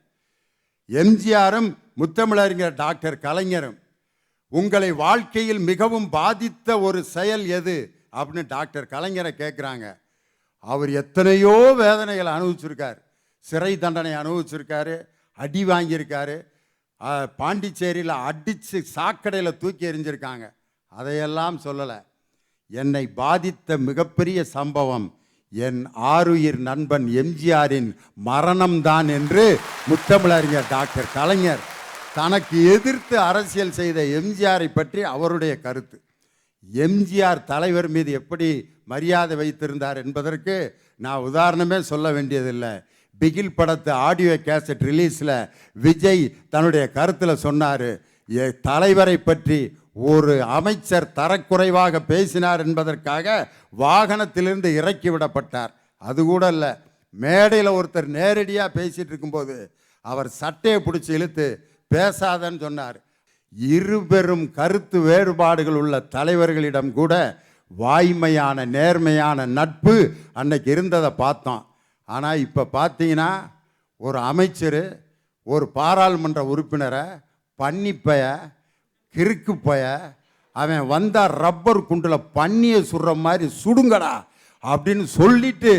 எம்ஜிஆரும் முத்தமிழறிஞர் டாக்டர் கலைஞரும் உங்களை வாழ்க்கையில் மிகவும் பாதித்த ஒரு செயல் எது அப்படின்னு டாக்டர் கலைஞரை கேட்குறாங்க. அவர் எத்தனையோ வேதனைகளை அனுபவிச்சிருக்கார். சிறை தண்டனை அனுபவிச்சிருக்காரு, அடி வாங்கியிருக்காரு, பாண்டிச்சேரியில் அடித்து சாக்கடையில் தூக்கி எறிஞ்சிருக்காங்க. அதையெல்லாம் சொல்லலை. என்னை பாதித்த மிகப்பெரிய சம்பவம் என் ஆருயிர் நண்பன் எம்ஜிஆரின் மரணம்தான் என்று முத்தமிழறிஞர் டாக்டர் கலைஞர் தனக்கு எதிர்த்து அரசியல் செய்த எம்ஜிஆரை பற்றி அவருடைய கருத்து. எம்ஜிஆர் தலைவர் மீது எப்படி மரியாதை வைத்திருந்தார் என்பதற்கு நான் உதாரணமே சொல்ல வேண்டியதில்லை. பிகில் படத்து ஆடியோ கேசட் ரிலீஸில் விஜய் தன்னுடைய கருத்தில் சொன்னார், தலைவரை பற்றி ஒரு அமைச்சர் தரக்குறைவாக பேசினார் என்பதற்காக வாகனத்திலிருந்து இறக்கி விடப்பட்டார். அது கூட இல்லை, மேடையில் ஒருத்தர் நேரடியாக பேசிகிட்டு இருக்கும்போது அவர் சட்டையை பிடிச்சி இழுத்து பேசாதன்னு சொன்னார். இருபெரும் கருத்து வேறுபாடுகள் உள்ள தலைவர்களிடம் கூட வாய்மையான நேர்மையான நட்பு அன்னைக்கு இருந்ததை பார்த்தோம். ஆனால் இப்போ பார்த்தீங்கன்னா ஒரு அமைச்சர் ஒரு பாராளுமன்ற உறுப்பினரை பன்னிப்பைய கிறுக்கு பய அவன் வந்தால் ரப்பர் குண்டில் பன்னியை சுடுற மாதிரி சுடுங்கடா அப்படின்னு சொல்லிட்டு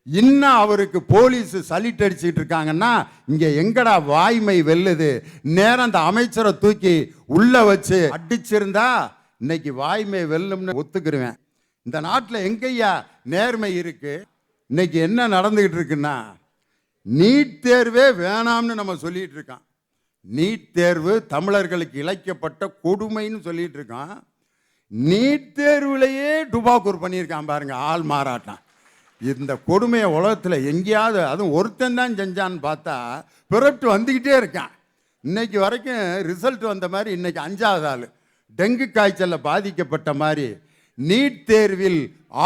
இன்னும் அவருக்கு போலீஸ் சலிட் அடிச்சுக்கிட்டு இருக்காங்கன்னா இங்கே எங்கடா வாய்மை வெல்லுது? நேரம் அந்த அமைச்சரை தூக்கி உள்ளே வச்சு அடிச்சிருந்தா இன்னைக்கு வாய்மை வெல்லும்னு ஒத்துக்கிருவேன். இந்த நாட்டில் எங்கய்யா நேர்மை இருக்கு? இன்னைக்கு என்ன நடந்துக்கிட்டு இருக்குன்னா, நீட் தேர்வே வேணாம்னு நம்ம சொல்லிட்டு இருக்கோம். நீட் தேர்வு தமிழர்களுக்கு இழைக்கப்பட்ட கொடுமைன்னு சொல்லிட்டு இருக்கான். நீட் தேர்வுலையே டுபாக்கூர் பண்ணியிருக்கான் பாருங்க, ஆள் மாறாட்டம். இந்த கொடுமையை உலகத்தில் எங்கேயாவது அதுவும் ஒருத்தன் தான் செஞ்சான்னு பார்த்தா பிறட்டு வந்துக்கிட்டே இருக்கான். இன்னைக்கு வரைக்கும் ரிசல்ட் வந்த மாதிரி இன்னைக்கு 5வது ஆள் டெங்கு காய்ச்சலில் பாதிக்கப்பட்ட மாதிரி நீட் தேர்வில்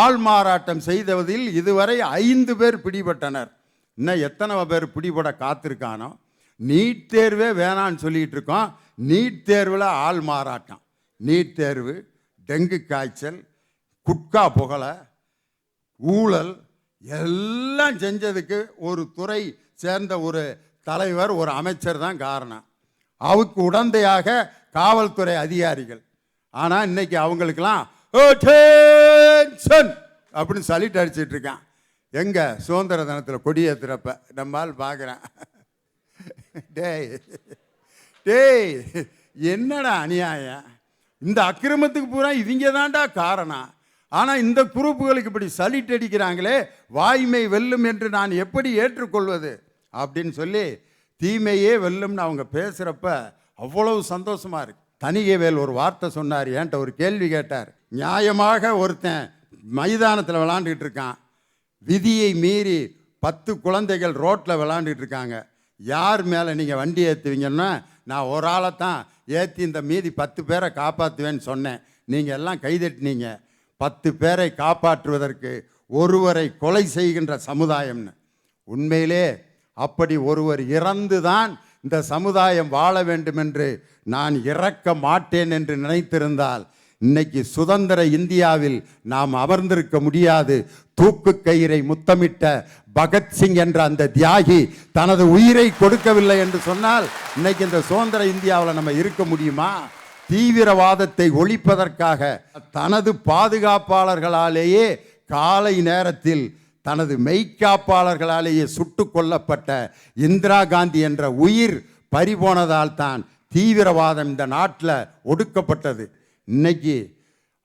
ஆள் மாறாட்டம் செய்ததில் இதுவரை 5 பேர் பிடிபட்டனர். இன்னும் எத்தனை பேர் பிடிபட காத்திருக்கானோ? நீட் தேர்வே வேணான்னு சொல்லிகிட்டு இருக்கோம். நீட் தேர்வில் ஆள் மாறாட்டம், நீட் தேர்வு, டெங்கு காய்ச்சல், குட்கா புகழை, ஊழல் எல்லாம் செஞ்சதுக்கு ஒரு துறை சேர்ந்த ஒரு தலைவர் ஒரு அமைச்சர் தான் காரணம். அவருக்கு உடந்தையாக காவல்துறை அதிகாரிகள். ஆனால் இன்னைக்கு அவங்களுக்கெல்லாம் அப்படின்னு சலிட்டு அடிச்சிட்டு இருக்கான். எங்க சுதந்திர தினத்தில் கொடியேற்றுறப்ப நம்மால் பார்க்குறேன். டேய் டேய் என்னடா அநியாயம்! இந்த அக்கிரமத்துக்கு பூரா இவங்க தான்டா காரணம். ஆனால் இந்த குரூப்புகளுக்கு இப்படி சலிட்டு அடிக்கிறாங்களே, வாய்மை வெல்லும் என்று நான் எப்படி ஏற்றுக்கொள்வது அப்படின்னு சொல்லி தீமையே வெல்லும்னு அவங்க பேசுகிறப்ப அவ்வளவு சந்தோஷமாக இருக்கு. தணிகைவேல் ஒரு வார்த்தை சொன்னார், என்கிட்ட ஒரு கேள்வி கேட்டார். நியாயமாக ஒருத்தன் மைதானத்தில் விளாண்டுக்கிட்டு இருக்கான், விதியை மீறி 10 குழந்தைகள் ரோட்டில் விளாண்டுட்டு இருக்காங்க. யார் மேலே நீங்கள் வண்டி ஏற்றுவீங்கன்னா, நான் ஒரு ஆளை தான் ஏற்றி இந்த மீதி 10 பேரை காப்பாற்றுவேன்னு சொன்னேன். நீங்கள் எல்லாம் கைதட்டினீங்க. 10 பேரை காப்பாற்றுவதற்கு ஒருவரை கொலை செய்கின்ற சமுதாயம்னு. உண்மையிலே அப்படி ஒருவர் இறந்து தான் இந்த சமுதாயம் வாழ வேண்டும் என்று நான் இறக்க மாட்டேன் என்று நினைத்திருந்தால் இன்னைக்கு சுதந்திர இந்தியாவில் நாம் அமர்ந்திருக்க முடியாது. தூக்கு கயிறை முத்தமிட்ட பகத்சிங் என்ற அந்த தியாகி தனது உயிரை கொடுக்கவில்லை என்று சொன்னால் இன்னைக்கு இந்த சுதந்திர இந்தியாவில் நம்ம இருக்க முடியுமா? தீவிரவாதத்தை ஒழிப்பதற்காக தனது பாதுகாப்பாளர்களாலேயே காலை நேரத்தில் தனது மெய்க்காப்பாளர்களாலேயே சுட்டு கொல்லப்பட்ட இந்திரா காந்தி என்ற உயிர் பறிபோனதால் தான் தீவிரவாதம் இந்த நாட்டில் ஒடுக்கப்பட்டது. இன்னைக்கு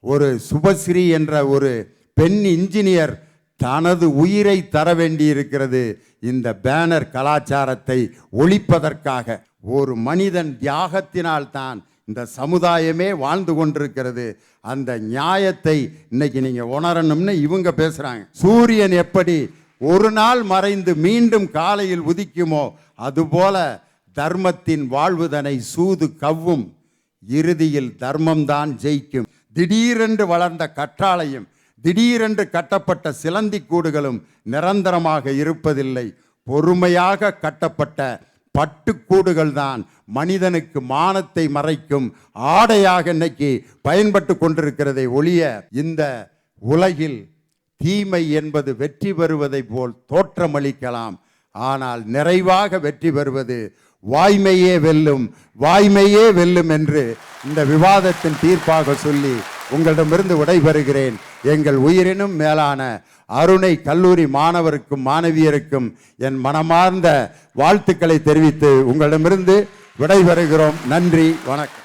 ஒரு சுபஸ்ரீ என்ற ஒரு பெண் இன்ஜினியர் தனது உயிரை தர வேண்டியிருக்கிறது இந்த பேனர் கலாச்சாரத்தை ஒழிப்பதற்காக. ஒரு மனிதன் தியாகத்தினால் தான் இந்த சமுதாயமே வாழ்ந்து கொண்டிருக்கிறது. அந்த நியாயத்தை இன்னைக்கு நீங்க உணரணும்னு இவங்க பேசுறாங்க. சூரியன் எப்படி ஒரு நாள் மறைந்து மீண்டும் காலையில் உதிக்குமோ அதுபோல தர்மத்தின் வாழ்வுதனை சூது கவ்வும், இறுதியில் தர்மம்தான் ஜெயிக்கும். திடீரென்று வளர்ந்த கற்றாழையும் திடீரென்று கட்டப்பட்ட சிலந்தி கூடுகளும் நிரந்தரமாக இருப்பதில்லை. பொறுமையாக கட்டப்பட்ட பட்டுக்கூடுகள் தான் மனிதனுக்கு மானத்தை மறைக்கும் ஆடையாக இன்னைக்கு பயன்பட்டு கொண்டிருக்கிறதை ஒழிய இந்த உலகில் தீமை என்பது வெற்றி பெறுவதை போல் தோற்றமளிக்கலாம். ஆனால் நிறைவாக வெற்றி பெறுவது வாய்மையே வெல்லும், வாய்மையே வெல்லும் என்று இந்த விவாதத்தின் தீர்ப்பாக சொல்லி உங்களிடமிருந்து விடைபெறுகிறேன். எங்கள் உயிரினும் மேலான அருணை கல்லூரி மாணவருக்கும் மாணவியருக்கும் என் மனமார்ந்த வாழ்த்துக்களை தெரிவித்து உங்களிடமிருந்து விடைபெறுகிறோம். நன்றி, வணக்கம்.